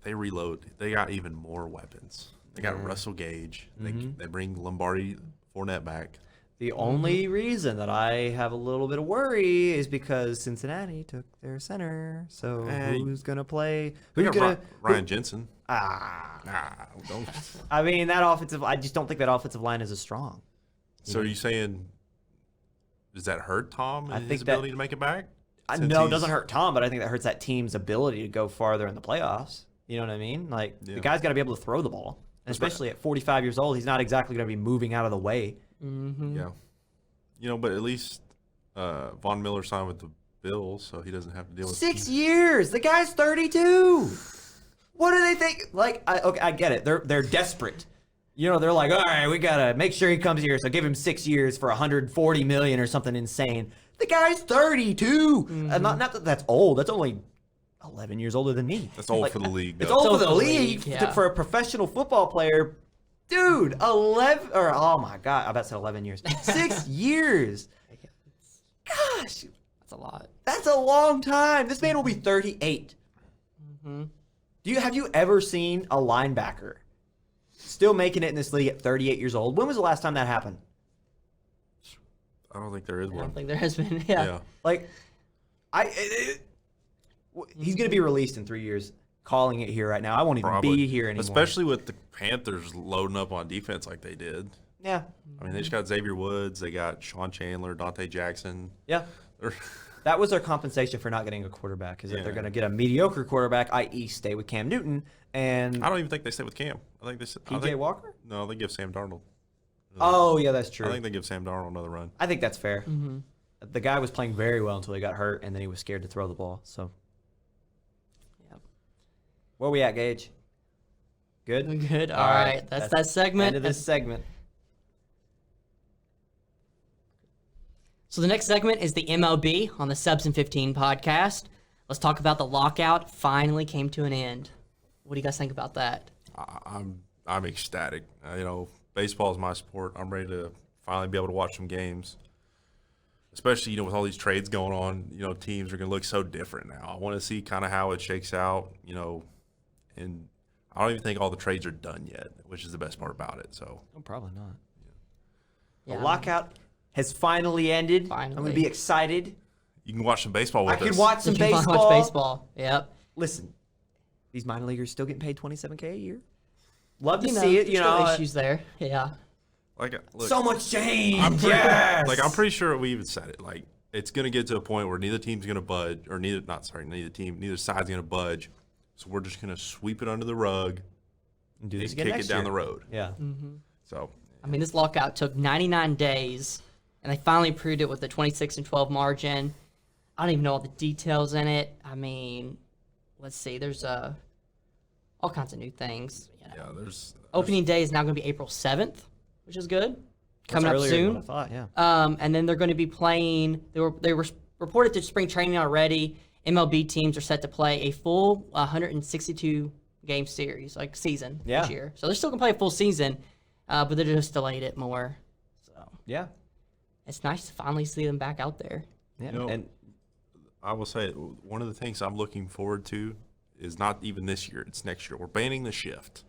they reload. They got even more weapons. They got Russell Gage. They bring Lombardi Fournette back. The only reason that I have a little bit of worry is because Cincinnati took their center. So who's gonna play? They Who's got gonna? Ryan Jensen. Don't. I mean, I just don't think that offensive line is as strong. So are you saying, does that hurt Tom and I his think ability to make it back? No, it doesn't hurt Tom, but I think that hurts that team's ability to go farther in the playoffs. You know what I mean? Like the guy's got to be able to throw the ball, and especially at 45 years old, he's not exactly going to be moving out of the way. Mm-hmm. Yeah. But at least Von Miller signed with the Bills, so he doesn't have to deal with 6 years. The guy's 32. What do they think? Like, I get it. They're desperate. They're like, all right, we gotta make sure he comes here, so give him 6 years for $140 million or something insane. The guy's 32. And not that that's old. That's only 11 years older than me. That's old for the league. It's though. old for the league. Yeah. For a professional football player. Dude, 11 or oh my God, I about said 11 years. 6 years. Gosh, That's a lot. that's a long time. This man will be 38. Have you ever seen a linebacker still making it in this league at 38 years old? When was the last time that happened? I don't think there is I one. don't think there has been. Yeah. Like, he's going to be released in 3 years. Calling it here right now. I won't even be here anymore. Especially with the Panthers loading up on defense like they did. Yeah. I mean, they just got Xavier Woods. They got Sean Chandler, Dante Jackson. Yeah. That was their compensation for not getting a quarterback, is that they're going to get a mediocre quarterback, i.e. stay with Cam Newton. And I don't even think they stay with Cam. I think they PJ Walker? No, they give Sam Darnold. Oh, yeah, that's true. I think they give Sam Darnold another run. I think that's fair. Mm-hmm. The guy was playing very well until he got hurt, and then he was scared to throw the ball. So, Yep. Where we at, Gage? Good? Good. All right. That's that segment. End of this segment. So the next segment is the MLB on the Subs and 15 podcast. Let's talk about the lockout finally came to an end. What do you guys think about that? I'm ecstatic. Baseball is my sport. I'm ready to finally be able to watch some games. Especially, with all these trades going on, teams are going to look so different now. I want to see kind of how it shakes out, and I don't even think all the trades are done yet, which is the best part about it. So, Probably not. Yeah, The lockout has finally ended. Finally. I'm going to be excited. you can watch some baseball with I us. can watch some If you wanna baseball. Watch baseball. Yep. Listen, these minor leaguers still getting paid $27K a year. Love to You know, see it. there's still issues there. Yeah. Look, So much change. I'm pretty, yes. I'm pretty sure we even said it. It's going to get to a point where neither team's going to budge, or neither side's going to budge. So we're just going to sweep it under the rug And do and this again kick next it down year. the road. Yeah. So, I mean, this lockout took 99 days, and they finally approved it with the 26-12 margin. I don't even know all the details in it. I mean, let's see. There's all kinds of new things. yeah, there's Opening day is now going to be April 7th, which is good. That's Coming up earlier than soon. what I thought, yeah. And then they're going to be playing. They were reported to spring training already. MLB teams are set to play a full 162 game series, season Yeah. this year. So they're still going to play a full season, but they just delayed it more. So Yeah. it's nice to finally see them back out there. Yeah. And I will say one of the things I'm looking forward to is not even this year; it's next year. We're banning the shift.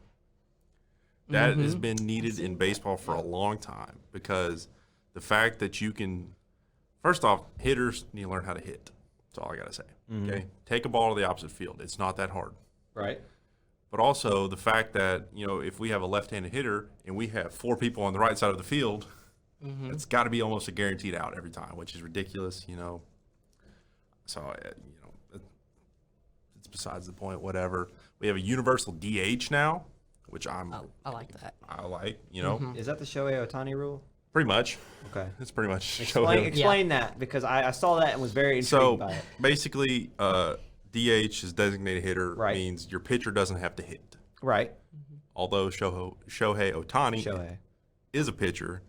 That has been needed in baseball for a long time because the fact that you can, first off, hitters need to learn how to hit. That's all I got to say. Okay, take a ball to the opposite field. It's not that hard. Right. But also the fact that if we have a left-handed hitter and we have four people on the right side of the field, it's got to be almost a guaranteed out every time, which is ridiculous. So it's besides the point. Whatever. We have a universal DH now, which I like that. I like. Is that the Shohei Ohtani rule? Pretty much. Okay. It's pretty much Explain that, because I saw that and was very intrigued So by it. basically, DH is designated hitter. Right. Means your pitcher doesn't have to hit. Right. Although Shohei Ohtani Shohei. is a pitcher,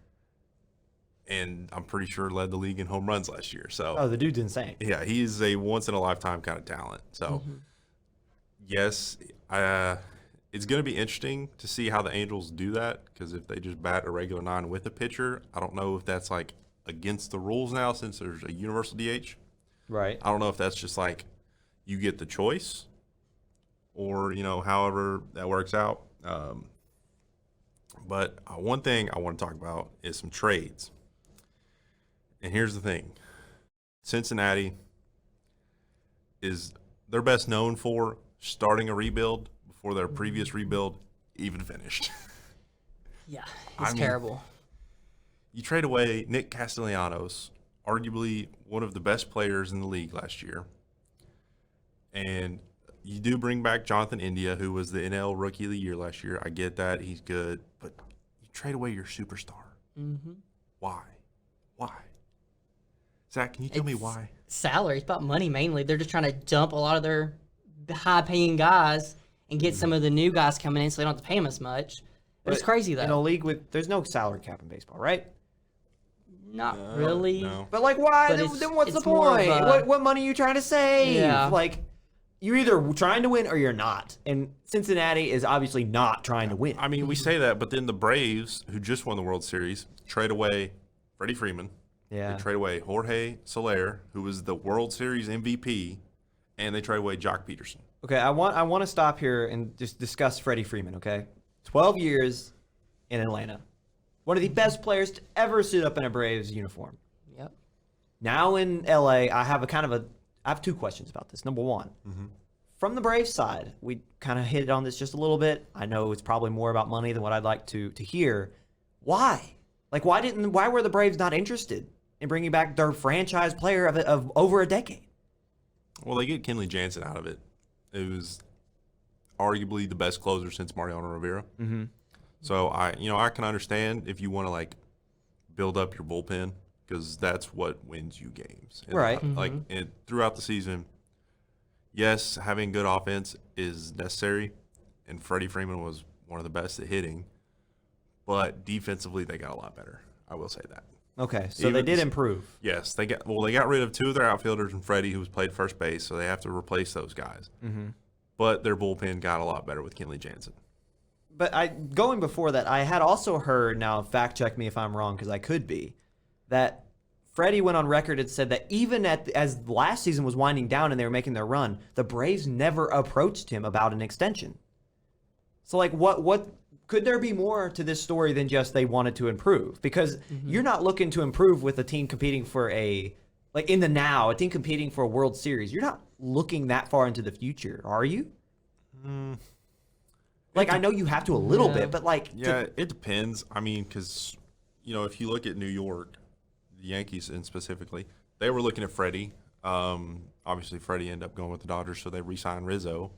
and I'm pretty sure led the league in home runs last year. So Oh, the dude's insane. yeah, he's a once in a lifetime kind of talent. So yes, it's going to be interesting to see how the Angels do that, because if they just bat a regular 9 with a pitcher, I don't know if that's against the rules now since there's a universal DH. Right. I don't know if that's just you get the choice, or however that works out. But one thing I want to talk about is some trades. And here's the thing: Cincinnati they're best known for starting a rebuild before their previous rebuild even finished. Yeah, it's terrible. You trade away Nick Castellanos, arguably one of the best players in the league last year. And you do bring back Jonathan India, who was the NL Rookie of the Year last year. I get that. He's good. But you trade away your superstar. Why? Zach, can you tell me why? Salary. It's about money mainly. They're just trying to dump a lot of their high-paying guys and get some of the new guys coming in so they don't have to pay them as much. But it's crazy, though. In a league there's no salary cap in baseball, right? Not really. No. But why? But Then what's the it's more of point? a- What money are you trying to save? Yeah. You're either trying to win or you're not. And Cincinnati is obviously not trying to win. I mean, we say that, but then the Braves, who just won the World Series, trade away Freddie Freeman. Yeah. They trade away Jorge Soler, who was the World Series MVP, and they trade away Jock Peterson. Okay, I want to stop here and just discuss Freddie Freeman, okay? 12 years in Atlanta. One of the best players to ever suit up in a Braves uniform. Yep. Now in LA, I have I have two questions about this. Number one, from the Braves side, we kind of hit on this just a little bit. I know it's probably more about money than what I'd like to hear. Why? Why were the Braves not interested in bringing back their franchise player of over a decade? Well, they get Kenley Jansen out of it. It was arguably the best closer since Mariano Rivera. So I can understand if you want to like build up your bullpen because that's what wins you games. And Right. Throughout the season, yes, having good offense is necessary, and Freddie Freeman was one of the best at hitting, but defensively they got a lot better. I will say that. Okay, so they did improve. Yes, they got rid of 2 of their outfielders and Freddie, who played first base, so they have to replace those guys. Mm-hmm. But their bullpen got a lot better with Kenley Jansen. But going before that, I had also heard, now fact check me if I'm wrong because I could be, that Freddie went on record and said that even as last season was winding down and they were making their run, the Braves never approached him about an extension. So like what could there be more to this story than just they wanted to improve? Because you're not looking to improve with a team competing for a team competing for a World Series. You're not looking that far into the future, are you? I know you have to a little bit, but it depends. I mean, because if you look at New York, the Yankees and specifically, they were looking at Freddie. Obviously, Freddie ended up going with the Dodgers, so they re-signed Rizzo,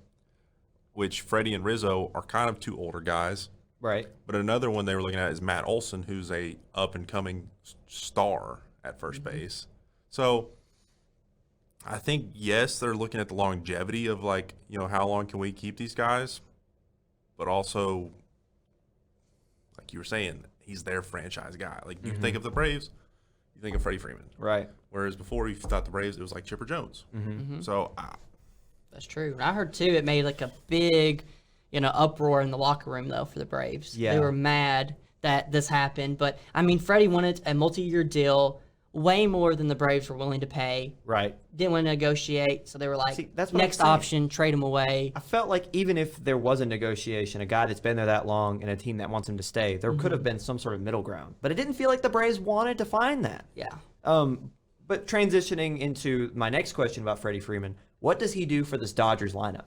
which Freddie and Rizzo are kind of 2 older guys. Right. But another one they were looking at is Matt Olson, who's a up-and-coming star at first base. So I think, yes, they're looking at the longevity of, how long can we keep these guys? But also, like you were saying, he's their franchise guy. Like, you think of the Braves, you think of Freddie Freeman. Right. Whereas before, you thought the Braves, it was like Chipper Jones. So That's true. I heard, too, it made like a big, uproar in the locker room, though, for the Braves. Yeah. They were mad that this happened. But, I mean, Freddie wanted a multi-year deal, way more than the Braves were willing to pay. Right. Didn't want to negotiate, so they were like, See, that's what I'm next saying. option, trade him away. I felt like even if there was a negotiation, a guy that's been there that long and a team that wants him to stay, there could have been some sort of middle ground. But it didn't feel like the Braves wanted to find that. Yeah. But transitioning into my next question about Freddie Freeman, what does he do for this Dodgers lineup?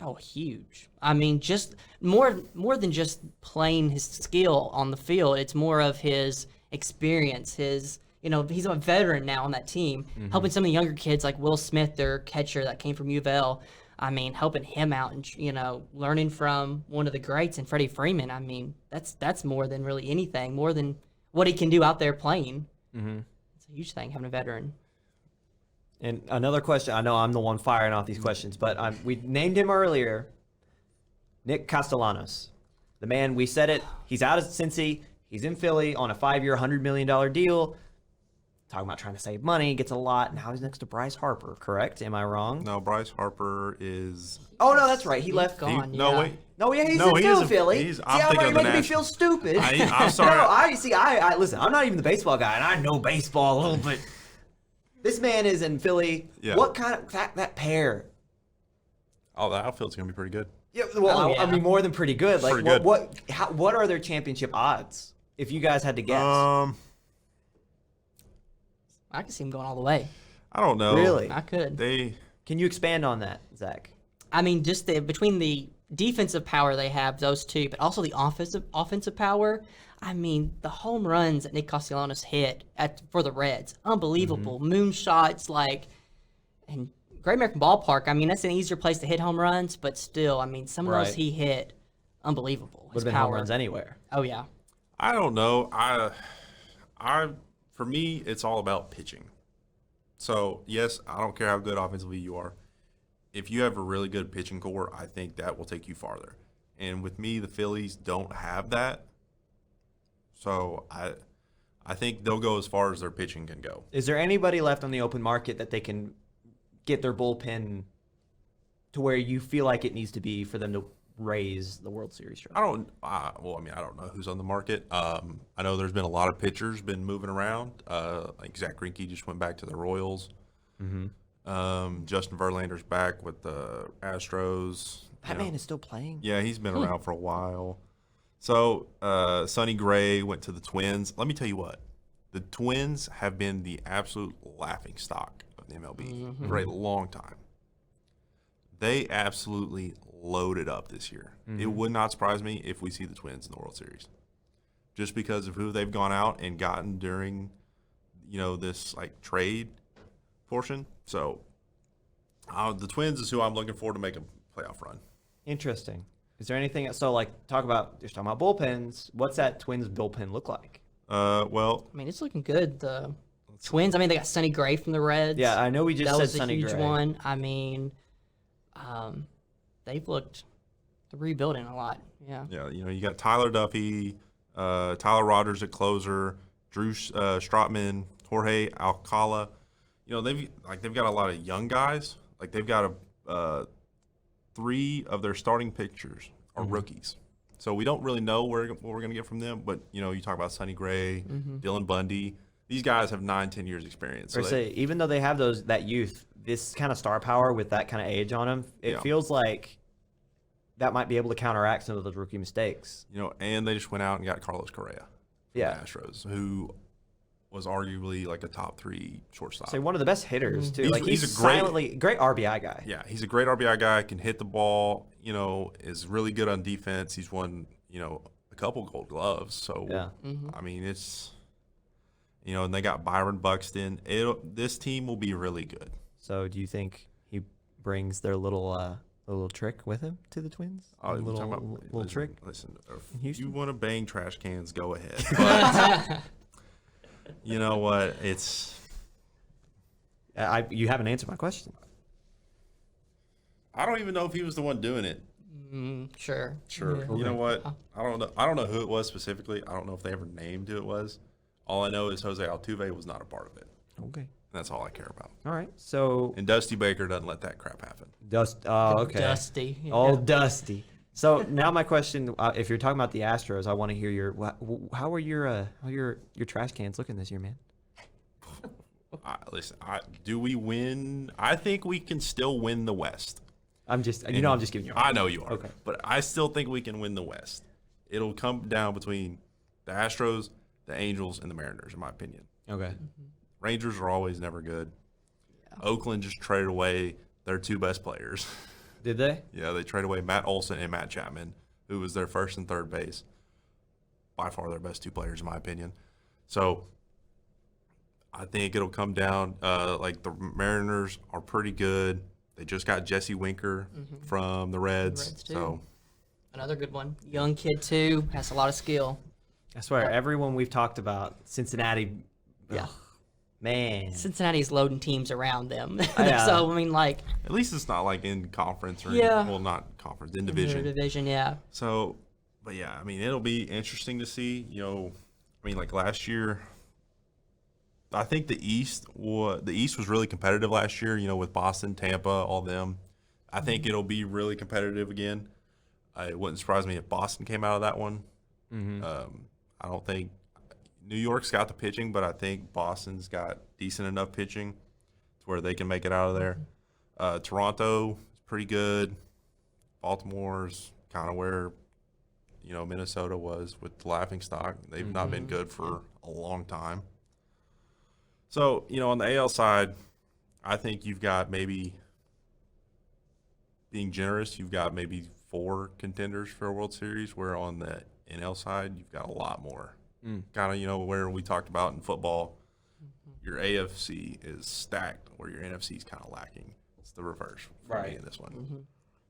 Oh, huge. I mean, just more than just playing his skill on the field. It's more of his experience, he's a veteran now on that team, helping some of the younger kids like Will Smith, their catcher that came from U of L. I mean, helping him out and, learning from one of the greats and Freddie Freeman. I mean, that's more than really anything, more than what he can do out there playing. It's a huge thing, having a veteran. And another question, I know I'm the one firing off these questions, but we named him earlier, Nick Castellanos. The man, we said it, he's out of Cincy, he's in Philly on a 5-year, $100 million deal. Talking about trying to save money, gets a lot. Now he's next to Bryce Harper, correct? Am I wrong? no, Bryce Harper is. Oh, no, that's right. He left. Gone, No, yeah. wait. No, yeah, he's No, in he isn't. Philly. I'm See how thinking you're of the making me National- feel stupid. I'm sorry. No, I listen, I'm not even the baseball guy, and I know baseball a little bit. This man is in Philly. Yeah. What kind of that pair? Oh, the outfield's going to be pretty good. Yeah, well, Oh, yeah. I mean, more than pretty good. Like, Pretty good. what are their championship odds? If you guys had to guess, I could see him going all the way. I don't know. Really? I could. Can you expand on that, Zach? I mean, just between the defensive power they have, those two, but also the offensive power. I mean, the home runs that Nick Castellanos hit for the Reds, unbelievable. Moonshots, and Great American Ballpark. I mean, that's an easier place to hit home runs, but still, I mean, some of those Right. he hit, unbelievable. Would His have been power. home runs anywhere. Oh yeah. I don't know. For me, it's all about pitching. So, yes, I don't care how good offensively you are. If you have a really good pitching core, I think that will take you farther. And with me, the Phillies don't have that. So, I think they'll go as far as their pitching can go. Is there anybody left on the open market that they can get their bullpen to where you feel like it needs to be for them to raise the World Series trophy? I don't know who's on the market. I know there's been a lot of pitchers been moving around. Like Zach Greinke just went back to the Royals. Justin Verlander's back with the Astros. That man is still playing. Yeah, he's been around for a while. So Sonny Gray went to the Twins. Let me tell you what, the Twins have been the absolute laughing stock of the MLB for a long time. They absolutely loaded up this year. It would not surprise me if we see the Twins in the World Series, just because of who they've gone out and gotten during, this trade portion. So the Twins is who I'm looking for to make a playoff run. Interesting. Is there anything? So, like, talking about bullpens. What's that Twins bullpen look like? Well, I mean, it's looking good. The Twins, I mean, they got Sonny Gray from the Reds. Yeah, I know we just that said was a Sonny huge Gray. one. I mean, they're rebuilding a lot. Yeah. yeah, you got Tyler Duffy, Tyler Rogers at closer, Drew Strotman, Jorge Alcala. They've got a lot of young guys. Like they've got 3 of their starting pitchers are rookies. So we don't really know what we're going to get from them. But, you talk about Sonny Gray, Dylan Bundy. These guys have 9-10 years experience. So Even though they have that youth, this kind of star power with that kind of age on them, it feels like that might be able to counteract some of those rookie mistakes. And they just went out and got Carlos Correa from the Astros, who was arguably like a top 3 shortstop. So one of the best hitters, too. He's a great RBI guy. Yeah, he's a great RBI guy, can hit the ball, is really good on defense. He's won, a couple Gold Gloves. So, I mean, it's, and they got Byron Buxton. This team will be really good. So do you think he brings their little trick with him to the Twins? Oh, little trick? Listen, if you want to bang trash cans, go ahead. But you know what? You haven't answered my question. I don't even know if he was the one doing it. Sure. Yeah. You know what? I don't know who it was specifically. I don't know if they ever named who it was. All I know is Jose Altuve was not a part of it. Okay. That's all I care about. All right. So and Dusty Baker doesn't let that crap happen. Okay. Dusty. Yeah. Old Dusty. So now my question: if you're talking about the Astros, I want to hear how are your trash cans looking this year, man? Listen, do we win? I think we can still win the West. I'm just giving you. I know you are. Okay. But I still think we can win the West. It'll come down between the Astros, the Angels, and the Mariners, in my opinion. Okay. Rangers are always never good. Yeah. Oakland just traded away their 2 best players. Did they? Yeah, they traded away Matt Olson and Matt Chapman, who was their first and third base. By far their best 2 players, in my opinion. So I think it'll come down. Like the Mariners are pretty good. They just got Jesse Winker from the Reds. So another good one. Young kid too, has a lot of skill. I swear, everyone we've talked about, Cincinnati. Yeah. Man. Cincinnati's loading teams around them. Yeah. So, I mean, like. At least it's not like in conference or not conference, in division. Division, yeah. So, but yeah, I mean, it'll be interesting to see. Like last year, I think the East was really competitive last year, with Boston, Tampa, all them. I think it'll be really competitive again. It wouldn't surprise me if Boston came out of that one. I don't think New York's got the pitching, but I think Boston's got decent enough pitching to where they can make it out of there. Toronto is pretty good. Baltimore's kind of where, Minnesota was with the laughingstock. They've not been good for a long time. So, on the AL side, I think you've got maybe, being generous, you've got maybe 4 contenders for a World Series, where on the NL side, you've got a lot more. Kind of, where we talked about in football, your AFC is stacked, where your NFC is kind of lacking. It's the reverse for me in this one.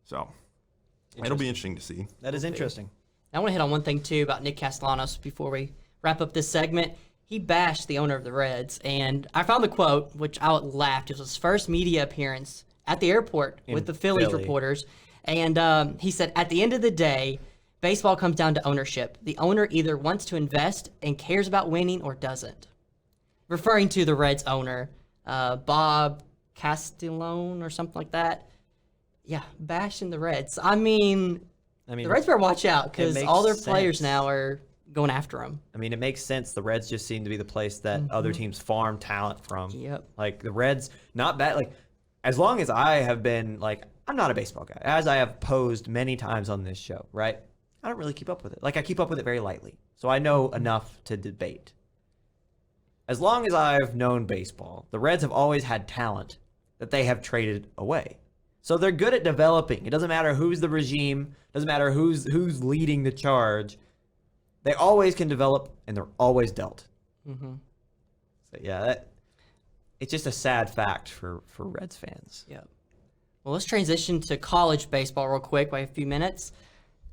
So it'll be interesting to see. That is interesting. I want to hit on one thing, too, about Nick Castellanos before we wrap up this segment. He bashed the owner of the Reds, and I found the quote, which I laughed. It was his first media appearance at the airport with the Phillies reporters. And he said, at the end of the day, baseball comes down to ownership. The owner either wants to invest and cares about winning or doesn't. Referring to the Reds owner, Bob Castellone or something like that. Yeah, bashing the Reds. I mean the Reds better watch out because all their players now are going after them. I mean, it makes sense. The Reds just seem to be the place that other teams farm talent from. Yep. Like the Reds, not bad. Like as long as I have been I'm not a baseball guy, as I have posed many times on this show, right? I don't really keep up with it. I keep up with it very lightly. So I know enough to debate. As long as I've known baseball, the Reds have always had talent that they have traded away. So they're good at developing. It doesn't matter who's the regime, doesn't matter who's leading the charge. They always can develop, and they're always dealt. So yeah, it's just a sad fact for Reds fans. Yep. Well, let's transition to college baseball real quick by a few minutes.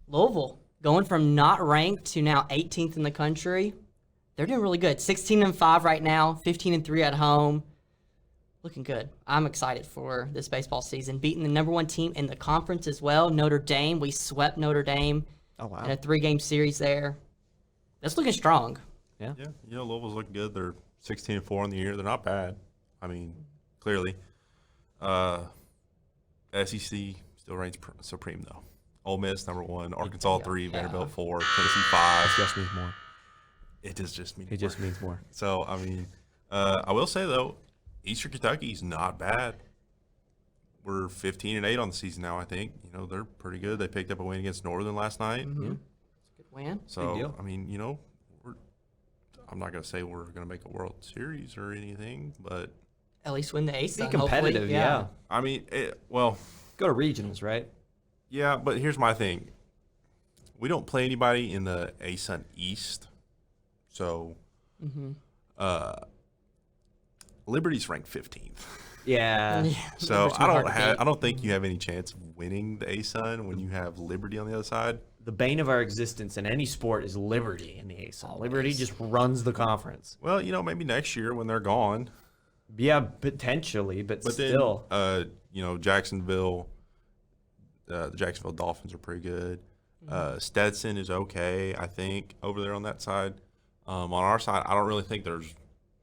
Louisville, going from not ranked to now 18th in the country. They're doing really good. 16-5 right now, 15-3 at home. Looking good. I'm excited for this baseball season. Beating the number 1 team in the conference as well, Notre Dame. We swept Notre Dame in a 3-game series there. That's looking strong. Yeah. Yeah, Louisville's looking good. They're 16-4 in the year. They're not bad. I mean, clearly. SEC still reigns supreme, though. Ole Miss, number 1. Arkansas, 3. Vanderbilt, 4. Tennessee, 5. It just means more. It does just mean It just means more. So, I mean, I will say, though, Eastern Kentucky's not bad. We're 15-8 on the season now, I think. You know, they're pretty good. They picked up a win against Northern last night. Mm-hmm. Good win. So, I mean, you know, I'm not going to say we're going to make a World Series or anything, but at least win the ASUN. Be competitive, yeah. I mean, go to regionals, right? Yeah, but here's my thing. We don't play anybody in the ASUN East. So, Liberty's ranked 15th. Yeah. So I don't think you have any chance of winning the ASUN when you have Liberty on the other side. The bane of our existence in any sport is Liberty in the ASUN. Liberty just runs the conference. Well, you know, maybe next year when they're gone. Yeah, potentially, but still. Then, you know, Jacksonville, the Jacksonville Dolphins are pretty good. Stetson is okay, I think, over there on that side. On our side, I don't really think there's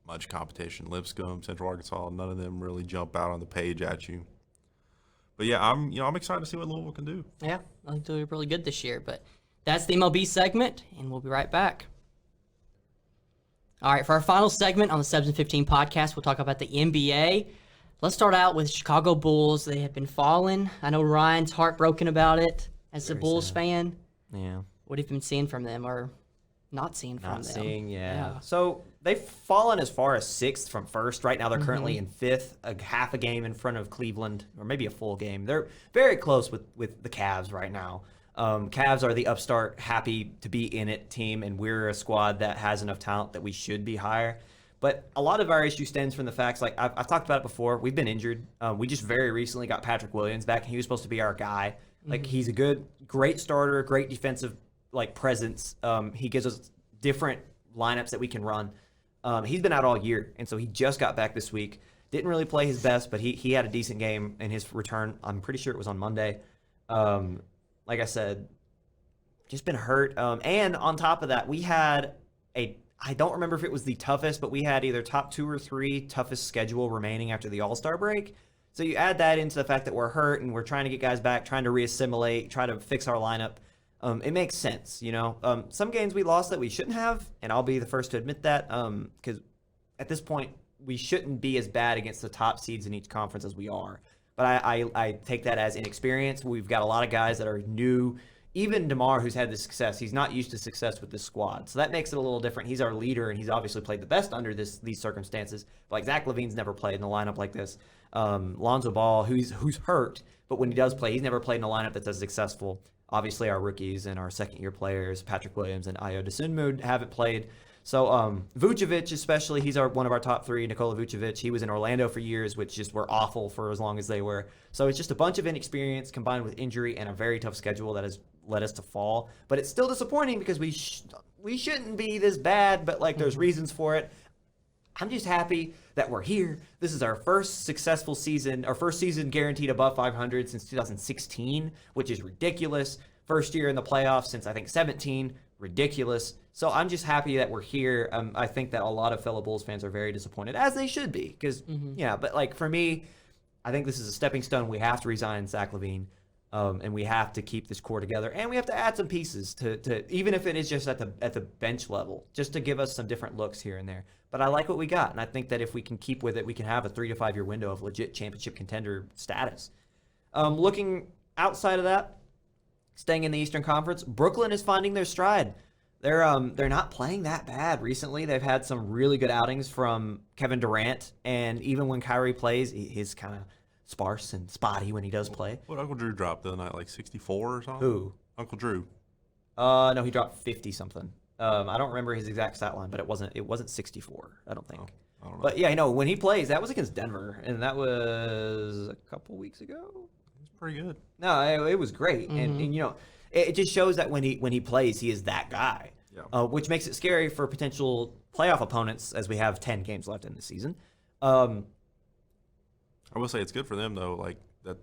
much competition. Lipscomb, Central Arkansas, none of them really jump out on the page at you. But yeah, I'm excited to see what Louisville can do. Yeah, I think they'll be really good this year. But that's the MLB segment, and we'll be right back. All right, for our final segment on the Subs and 15 podcast, we'll talk about the NBA. Let's start out with Chicago Bulls. They have been falling. I know Ryan's heartbroken about it as a Bulls fan. Yeah. What have you been seeing from them or not seeing from them? Yeah. So they've fallen as far as 6th from 1st. Right now they're currently in 5th, a half a game in front of Cleveland, or maybe a full game. They're very close with the Cavs right now. Cavs are the upstart, happy to be in it team, and we're a squad that has enough talent that we should be higher. But a lot of our issue stems from the facts, like I've talked about it before, we've been injured. We just very recently got Patrick Williams back, and he was supposed to be our guy. Like, he's a great starter, great defensive presence. He gives us different lineups that we can run. He's been out all year, and so he just got back this week. Didn't really play his best, but he had a decent game in his return. I'm pretty sure it was on Monday. Like I said, just been hurt. And on top of that, we had I don't remember if it was the toughest, but we had either top 2 or 3 toughest schedule remaining after the All-Star break. So you add that into the fact that we're hurt and we're trying to get guys back, trying to reassimilate, try to fix our lineup. It makes sense, you know. Some games we lost that we shouldn't have, and I'll be the first to admit that, because at this point we shouldn't be as bad against the top seeds in each conference as we are. But I take that as inexperience. We've got a lot of guys that are new. Even DeMar, who's had the success, he's not used to success with this squad. So that makes it a little different. He's our leader, and he's obviously played the best under these circumstances. But like Zach LaVine's never played in a lineup like this. Lonzo Ball, who's hurt, but when he does play, he's never played in a lineup that's as successful. Obviously, our rookies and our second-year players, Patrick Williams and Ayo Dosunmu, haven't played. So Vucevic, especially, he's one of our top 3. Nikola Vucevic, he was in Orlando for years, which just were awful for as long as they were. So it's just a bunch of inexperience combined with injury and a very tough schedule that has led us to fall. But it's still disappointing because we shouldn't be this bad, but there's reasons for it. I'm just happy that we're here. This is our first successful season, our first season guaranteed above 500 since 2016, which is ridiculous. First year in the playoffs since, I think, 17, ridiculous. So I'm just happy that we're here. I think that a lot of fellow Bulls fans are very disappointed, as they should be. Because, but for me, I think this is a stepping stone. We have to resign Zach LaVine, and we have to keep this core together. And we have to add some pieces to even if it is just at the bench level, just to give us some different looks here and there. But I like what we got, and I think that if we can keep with it, we can have a 3 to 5 year window of legit championship contender status. Looking outside of that, staying in the Eastern Conference, Brooklyn is finding their stride. They're not playing that bad recently. They've had some really good outings from Kevin Durant, and even when Kyrie plays, he's kind of sparse and spotty when he does play. What Uncle Drew dropped the other night, like 64 or something? Who? Uncle Drew. No, he dropped 50 something. I don't remember his exact stat line, but it wasn't 64. I don't think. I don't know. But yeah, when he plays, that was against Denver, and that was a couple weeks ago. It's pretty good. No, it was great, and it just shows that when he plays, he is that guy, which makes it scary for potential playoff opponents as we have 10 games left in the season. I will say it's good for them, though, like that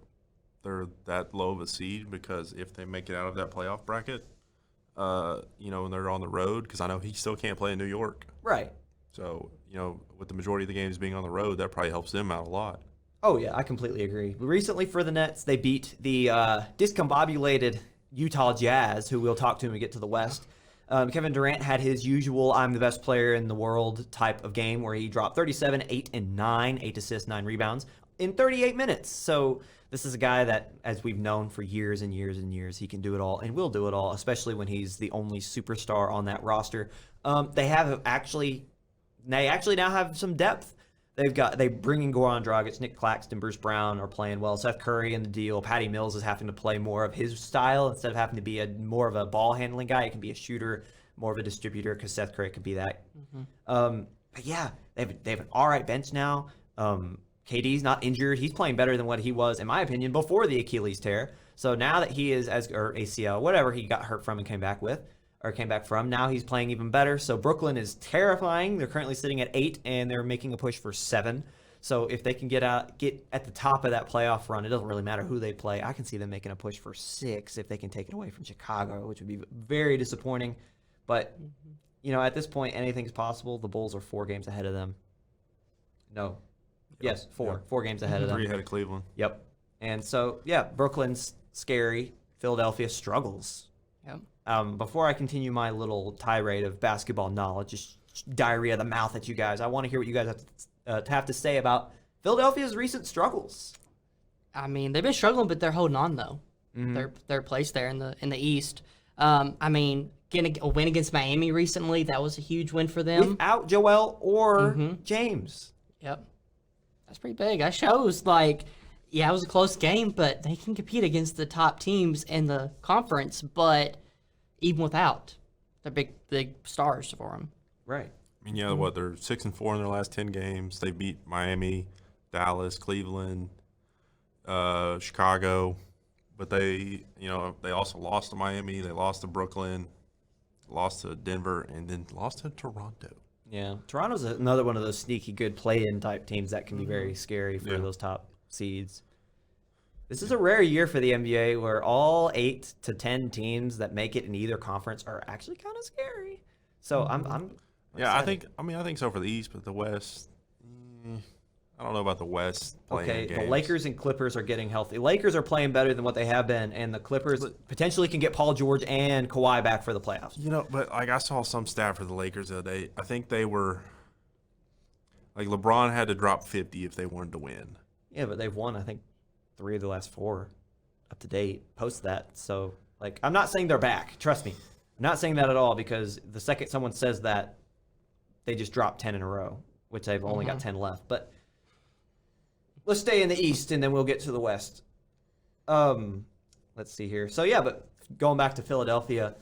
they're that low of a seed, because if they make it out of that playoff bracket, and they're on the road, because I know he still can't play in New York. Right. So, with the majority of the games being on the road, that probably helps them out a lot. Oh, yeah, I completely agree. Recently for the Nets, they beat the discombobulated Utah Jazz, who we'll talk to when we get to the West. Kevin Durant had his usual I'm the best player in the world type of game where he dropped 37, 8, and 9, 8 assists, 9 rebounds in 38 minutes. So this is a guy that, as we've known for years and years and years, he can do it all and will do it all, especially when he's the only superstar on that roster. They actually now have some depth. They bring in Goran Dragic, Nick Claxton, Bruce Brown are playing well. Seth Curry in the deal. Patty Mills is having to play more of his style instead of having to be more of a ball handling guy. He can be a shooter, more of a distributor, because Seth Curry could be that. But yeah, they have an all right bench now. KD's not injured. He's playing better than what he was, in my opinion, before the Achilles tear. So now that he is or ACL, whatever he got hurt from and came back from, now he's playing even better. So Brooklyn is terrifying. They're currently sitting at 8, and they're making a push for 7. So if they can get at the top of that playoff run, it doesn't really matter who they play. I can see them making a push for 6 if they can take it away from Chicago, which would be very disappointing. But, at this point, anything's possible. The Bulls are 4 games ahead of them. No. Yes, 4. Yep. 4 games ahead of them. 3 ahead of Cleveland. Yep. And so, yeah, Brooklyn's scary. Philadelphia struggles. Yep. Before I continue my little tirade of basketball knowledge, just diarrhea of the mouth at you guys, I want to hear what you guys have to say about Philadelphia's recent struggles. I mean, they've been struggling, but they're holding on though. Mm-hmm. Their place there in the East. Getting a win against Miami recently, that was a huge win for them. Without Joel or James. Yep. That's pretty big. That shows, it was a close game, but they can compete against the top teams in the conference, but even without, they're big stars for them. Right. I mean, they're 6-4 in their last 10 games. They beat Miami, Dallas, Cleveland, Chicago, but they also lost to Miami. They lost to Brooklyn, lost to Denver, and then lost to Toronto. Yeah, Toronto's another one of those sneaky good play-in type teams that can be very scary for those top seeds. This is a rare year for the NBA where all 8 to 10 teams that make it in either conference are actually kind of scary. So I'm excited. I think so for the East, but the West, I don't know about the West playing games. The Lakers and Clippers are getting healthy. Lakers are playing better than what they have been, and the Clippers potentially can get Paul George and Kawhi back for the playoffs. But I saw some stat for the Lakers the other day. I think they were LeBron had to drop 50 if they wanted to win. Yeah, but they've won, I think, 3 of the last 4 up to date post that. So, I'm not saying they're back. Trust me. I'm not saying that at all, because the second someone says that, they just dropped 10 in a row, which they've only got 10 left. But let's stay in the East, and then we'll get to the West. Let's see here. So, yeah, but going back to Philadelphia,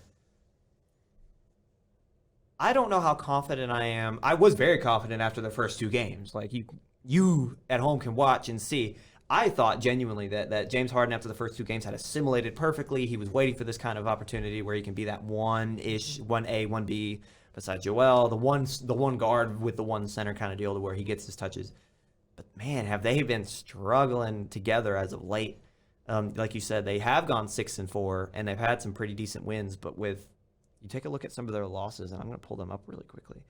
I don't know how confident I am. I was very confident after the first 2 games. You at home can watch and see. I thought genuinely that James Harden after the first 2 games had assimilated perfectly. He was waiting for this kind of opportunity where he can be that 1-ish, 1A, 1B besides Joel, the one guard with the one center kind of deal to where he gets his touches. But man, have they been struggling together as of late. Like you said, they have gone 6-4 and they've had some pretty decent wins, but you take a look at some of their losses, and I'm going to pull them up really quickly.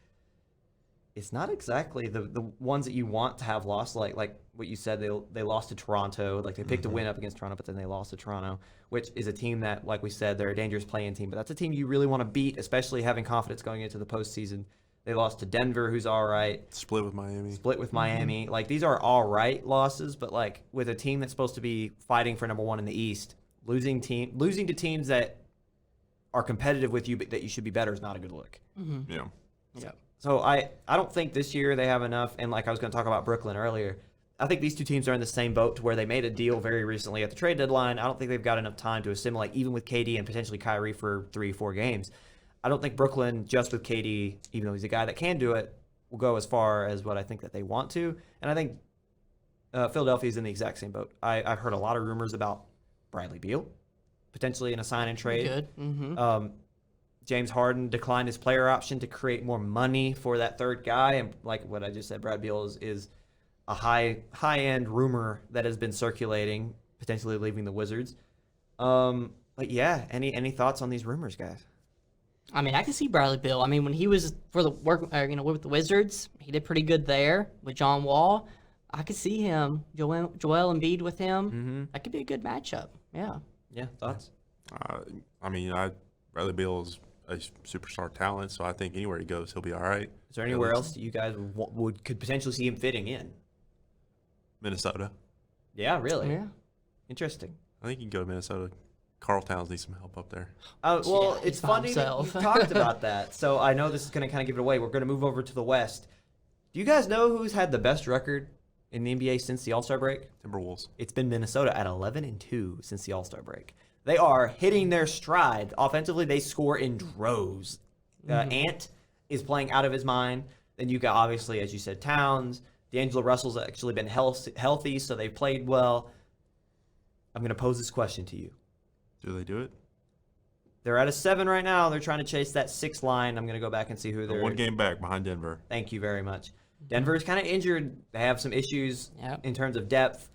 It's not exactly the ones that you want to have lost, like what you said. They lost to Toronto. They picked a win up against Toronto, but then they lost to Toronto, which is a team that, like we said, they're a dangerous play-in team. But that's a team you really want to beat, especially having confidence going into the postseason. They lost to Denver, who's all right. Split with Miami. These are all right losses, but with a team that's supposed to be fighting for number 1 in the East, losing to teams that are competitive with you but that you should be better is not a good look. Mm-hmm. Yeah. Yeah. So I don't think this year they have enough. And I was going to talk about Brooklyn earlier, I think these 2 teams are in the same boat to where they made a deal very recently at the trade deadline. I don't think they've got enough time to assimilate, even with KD and potentially Kyrie for 3-4 games. I don't think Brooklyn, just with KD, even though he's a guy that can do it, will go as far as what I think that they want to. And I think Philadelphia is in the exact same boat. I've heard a lot of rumors about Bradley Beal. potentially in a sign and trade. Good. Mm-hmm. James Harden declined his player option to create more money for that third guy. And like what I just said, Brad Beal is a high-end rumor that has been circulating, potentially leaving the Wizards. But yeah, any thoughts on these rumors, guys? I mean, I can see Bradley Beal. I mean, when he was for the work, with the Wizards, he did pretty good there with John Wall. I could see him, Joel Embiid with him. Mm-hmm. That could be a good matchup. Yeah. Yeah, thoughts? Bradley Beal is a superstar talent, so I think anywhere he goes, he'll be all right. Is there anywhere else that you guys could potentially see him fitting in? Minnesota. Yeah, really? Yeah. Interesting. I think you can go to Minnesota. Carl Towns needs some help up there. Well, Yeah, it's by funny that himself. you talked about that. So I know this is going to kind of give it away. We're going to move over to the West. Do you guys know who's had the best record in the NBA since the All-Star break? Timberwolves. It's been Minnesota at 11-2 since the All-Star break. They are hitting their stride. Offensively, they score in droves. Ant is playing out of his mind. Then you got, obviously, as you said, Towns. D'Angelo Russell's actually been healthy, so they've played well. I'm going to pose this question to you. Do they do it? They're at a 7 right now. They're trying to chase that 6 line. I'm going to go back and see who they're... One game back behind Denver. Thank you very much. Denver is kind of injured. They have some issues in terms of depth.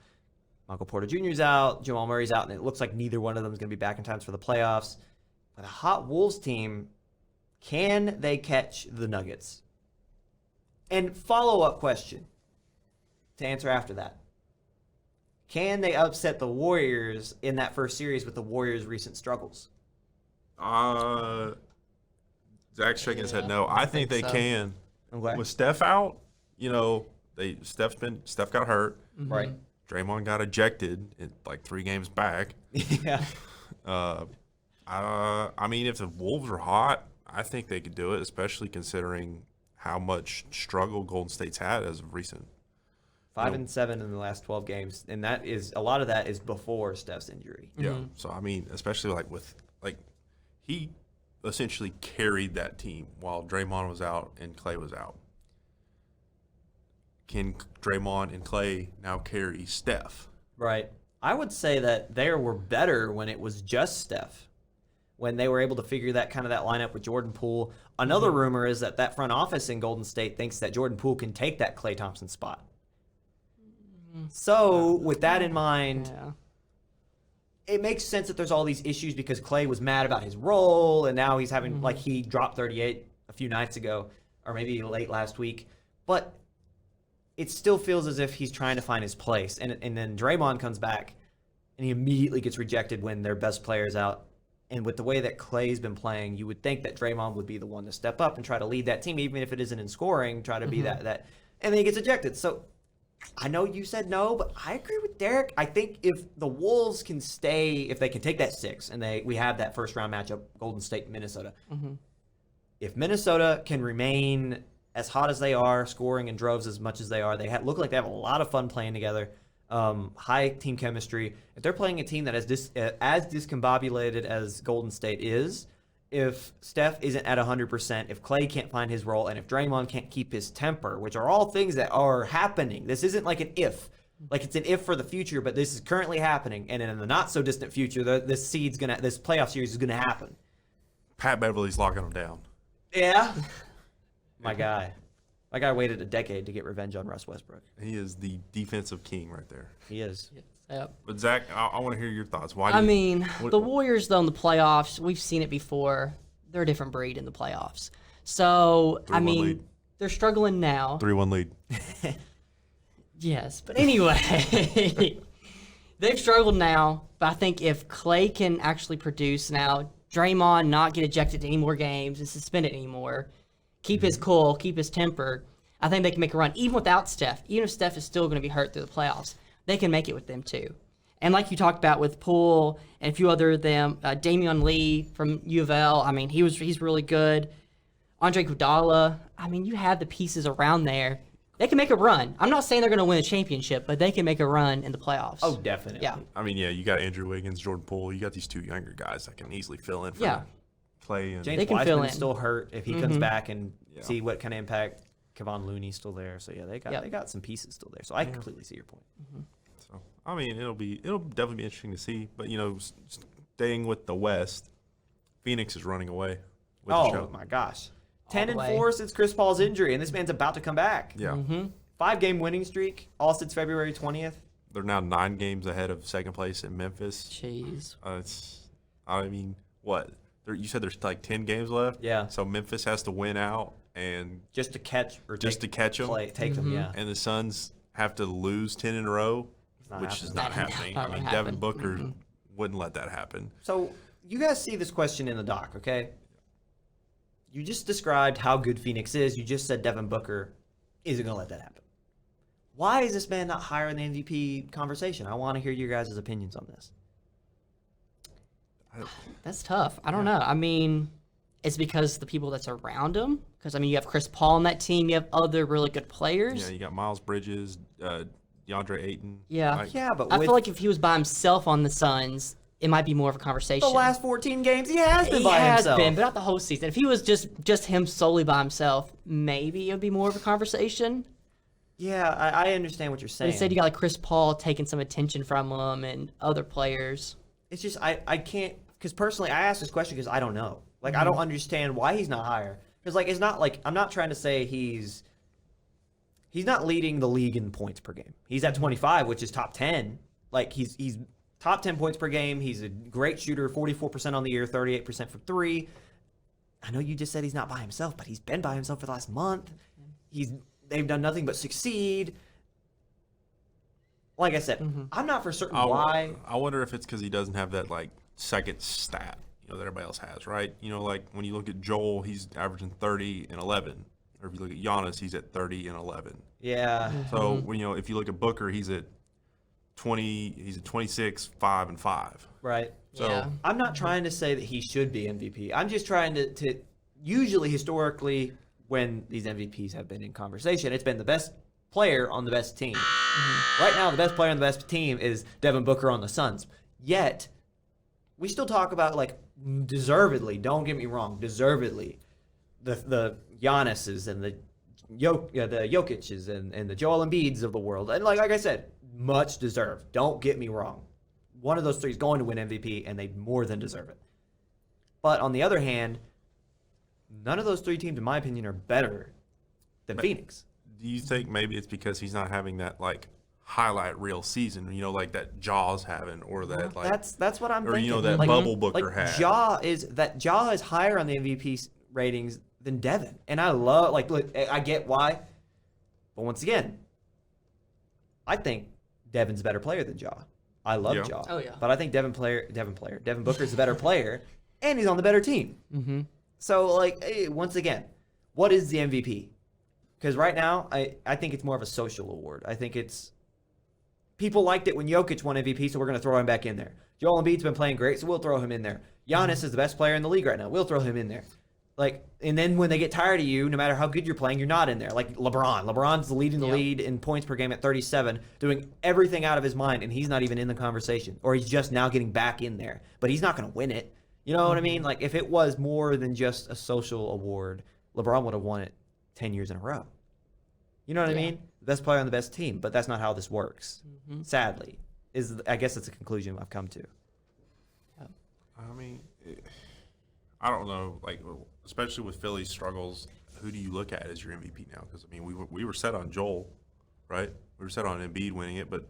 Michael Porter Jr. is out. Jamal Murray's out. And it looks like neither one of them is going to be back in time for the playoffs. But a hot Wolves team, can they catch the Nuggets? And follow-up question to answer after that. Can they upset the Warriors in that first series with the Warriors' recent struggles? Zach's shaking his head no. I think they so. can. Okay. With Steph out, Steph got hurt. Right. Draymond got ejected in like 3 games back. Yeah. If the Wolves are hot, I think they could do it, especially considering how much struggle Golden State's had as of recent. 5-7 in the last 12 games, and that is a lot of that is before Steph's injury. Yeah. So especially he essentially carried that team while Draymond was out and Clay was out. Can Draymond and Clay now carry Steph? Right. I would say that they were better when it was just Steph, when they were able to figure that lineup with Jordan Poole. Another rumor is that front office in Golden State thinks that Jordan Poole can take that Klay Thompson spot. So with that in mind, it makes sense that there's all these issues because Klay was mad about his role, and now he's having he dropped 38 a few nights ago, or maybe late last week. But it still feels as if he's trying to find his place. And then Draymond comes back, and he immediately gets rejected when their best player's out. And with the way that Klay's been playing, you would think that Draymond would be the one to step up and try to lead that team, even if it isn't in scoring, try to be that. And then he gets ejected. So I know you said no, but I agree with Derek. I think if the Wolves can stay, if they can take that 6, and we have that first-round matchup, Golden State, Minnesota. If Minnesota can remain as hot as they are, scoring in droves as much as they are, they look like they have a lot of fun playing together, high team chemistry. If they're playing a team that is as discombobulated as Golden State is, if Steph isn't at 100%, if Klay can't find his role, and if Draymond can't keep his temper, which are all things that are happening. This isn't like an if. Like it's an if for the future, but this is currently happening. And in the not-so-distant future, this playoff series is going to happen. Pat Beverly's locking them down. Yeah? My guy. My guy waited a decade to get revenge on Russ Westbrook. He is the defensive king right there. He is. Yep. But Zach, I want to hear your thoughts. The Warriors, though, in the playoffs, we've seen it before. They're a different breed in the playoffs. So, 3-1 lead. They're struggling now. 3-1 lead. Yes, but anyway, they've struggled now. But I think if Klay can actually produce now, Draymond not get ejected to any more games and suspended anymore, keep his cool, keep his temper, I think they can make a run. Even without Steph, even if Steph is still going to be hurt through the playoffs, they can make it with them too. And like you talked about with Poole and a few other of them, Damian Lee from U of L, he's really good. Andre Iguodala, you have the pieces around there. They can make a run. I'm not saying they're going to win a championship, but they can make a run in the playoffs. Oh, definitely. Yeah. You got Andrew Wiggins, Jordan Poole. You got these 2 younger guys that can easily fill in for Klay. And James they can fill Wiseman's in. still hurt. If he comes back and see what kind of impact, Kevon Looney's still there. So, they got some pieces still there. So, I completely see your point. So, it'll definitely be interesting to see. But, staying with the West, Phoenix is running away with the show. Oh my gosh, the 10-4 since Chris Paul's injury, and this man's about to come back. Yeah. 5-game winning streak, all since February 20th. They're now 9 games ahead of second place in Memphis. Jeez. What? You said there's like 10 games left? Yeah. So Memphis has to win out and Just to catch them. Take them, yeah. And the Suns have to lose 10 in a row, which is not happening. Not I mean, gonna Devin happen. Booker wouldn't let that happen. So you guys see this question in the doc, okay? You just described how good Phoenix is. You just said Devin Booker isn't going to let that happen. Why is this man not higher in the MVP conversation? I want to hear your guys' opinions on this. That's tough. I don't know. I mean, it's because the people that's around him. Because, I mean, you have Chris Paul on that team. You have other really good players. Yeah, you got Miles Bridges, DeAndre Ayton. Yeah. Yeah, but I feel like if he was by himself on the Suns, it might be more of a conversation. the last 14 games, he has been He by has himself. been, but not the whole season. If he was just him solely by himself, maybe it would be more of a conversation. Yeah, I understand what you're But saying. instead, you got like Chris Paul taking some attention from him and other players. It's just I can't, because personally I asked this question because I don't know. Like I don't understand why he's not higher. Because like it's not like I'm not trying to say he's not leading the league in points per game. He's at 25, which is top 10. Like he's top 10 points per game. He's a great shooter, 44% on the year, 38% from 3. I know you just said he's not by himself, but he's been by himself for the last month. They've done nothing but succeed. Like I said, I'm not for certain why. I wonder if it's because he doesn't have that like second stat, that everybody else has, right? Like when you look at Joel, he's averaging 30 and 11, or if you look at Giannis, he's at 30 and 11. Yeah. So when if you look at Booker, he's at 20, he's at 26, 5 and 5. Right. So Yeah. I'm not trying to say that he should be MVP. I'm just trying to usually historically when these MVPs have been in conversation, it's been the best player on the best team. Right now, the best player on the best team is Devin Booker on the Suns. Yet, we still talk about like deservedly. Don't get me wrong, deservedly, the Giannis's and the Jokic's and the Joel Embiid's of the world, and like I said, much deserved. Don't get me wrong. One of those three is going to win MVP, and they more than deserve it. But on the other hand, none of those three teams, in my opinion, are better than Phoenix. do you think maybe it's because he's not having that like highlight reel season, like that Jaw's having, or that like that's what I'm or thinking. that like, bubble Booker like had. Jaw is higher on the MVP ratings than Devin, and I love look, I get why, but once again, I think Devin's a better player than Jaw. I love Jaw. Oh, yeah. But I think Devin Booker's a better player, and he's on the better team. Mm-hmm. So once again, what is the MVP? Because right now, I think it's more of a social award. I think it's people liked it when Jokic won MVP, so we're going to throw him back in there. Joel Embiid's been playing great, so we'll throw him in there. Giannis is the best player in the league right now. We'll throw him in there. And then when they get tired of you, no matter how good you're playing, you're not in there. Like LeBron. LeBron's leading the lead in points per game at 37, doing everything out of his mind, and he's not even in the conversation. Or he's just now getting back in there. But he's not going to win it. You know what I mean? Like, if it was more than just a social award, LeBron would have won it 10 years in a row. You know what I mean? The best player on the best team. But that's not how this works, sadly. I guess that's a conclusion I've come to. I mean, I don't know. Like, especially with Philly's struggles, who do you look at as your MVP now? Because, I mean, we were set on Joel, right? We were set on Embiid winning it, but,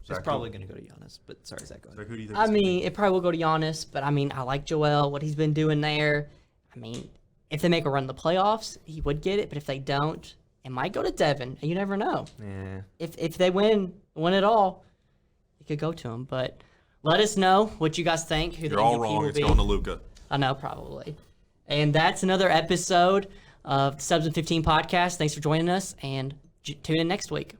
It's probably going to go to Giannis. But sorry, Zach, go ahead. Zach, who do you think? I mean, it probably will go to Giannis, but I mean, I like Joel, what he's been doing there. I mean, if they make a run in the playoffs, he would get it, but if they don't, it might go to Devin, and you never know. Yeah. If they win it all, it could go to him. But let us know what you guys think. Who You're the all MVP wrong. will It's be. going to Luka. I know, probably. And that's another episode of the Subs in 15 podcast. Thanks for joining us, and tune in next week.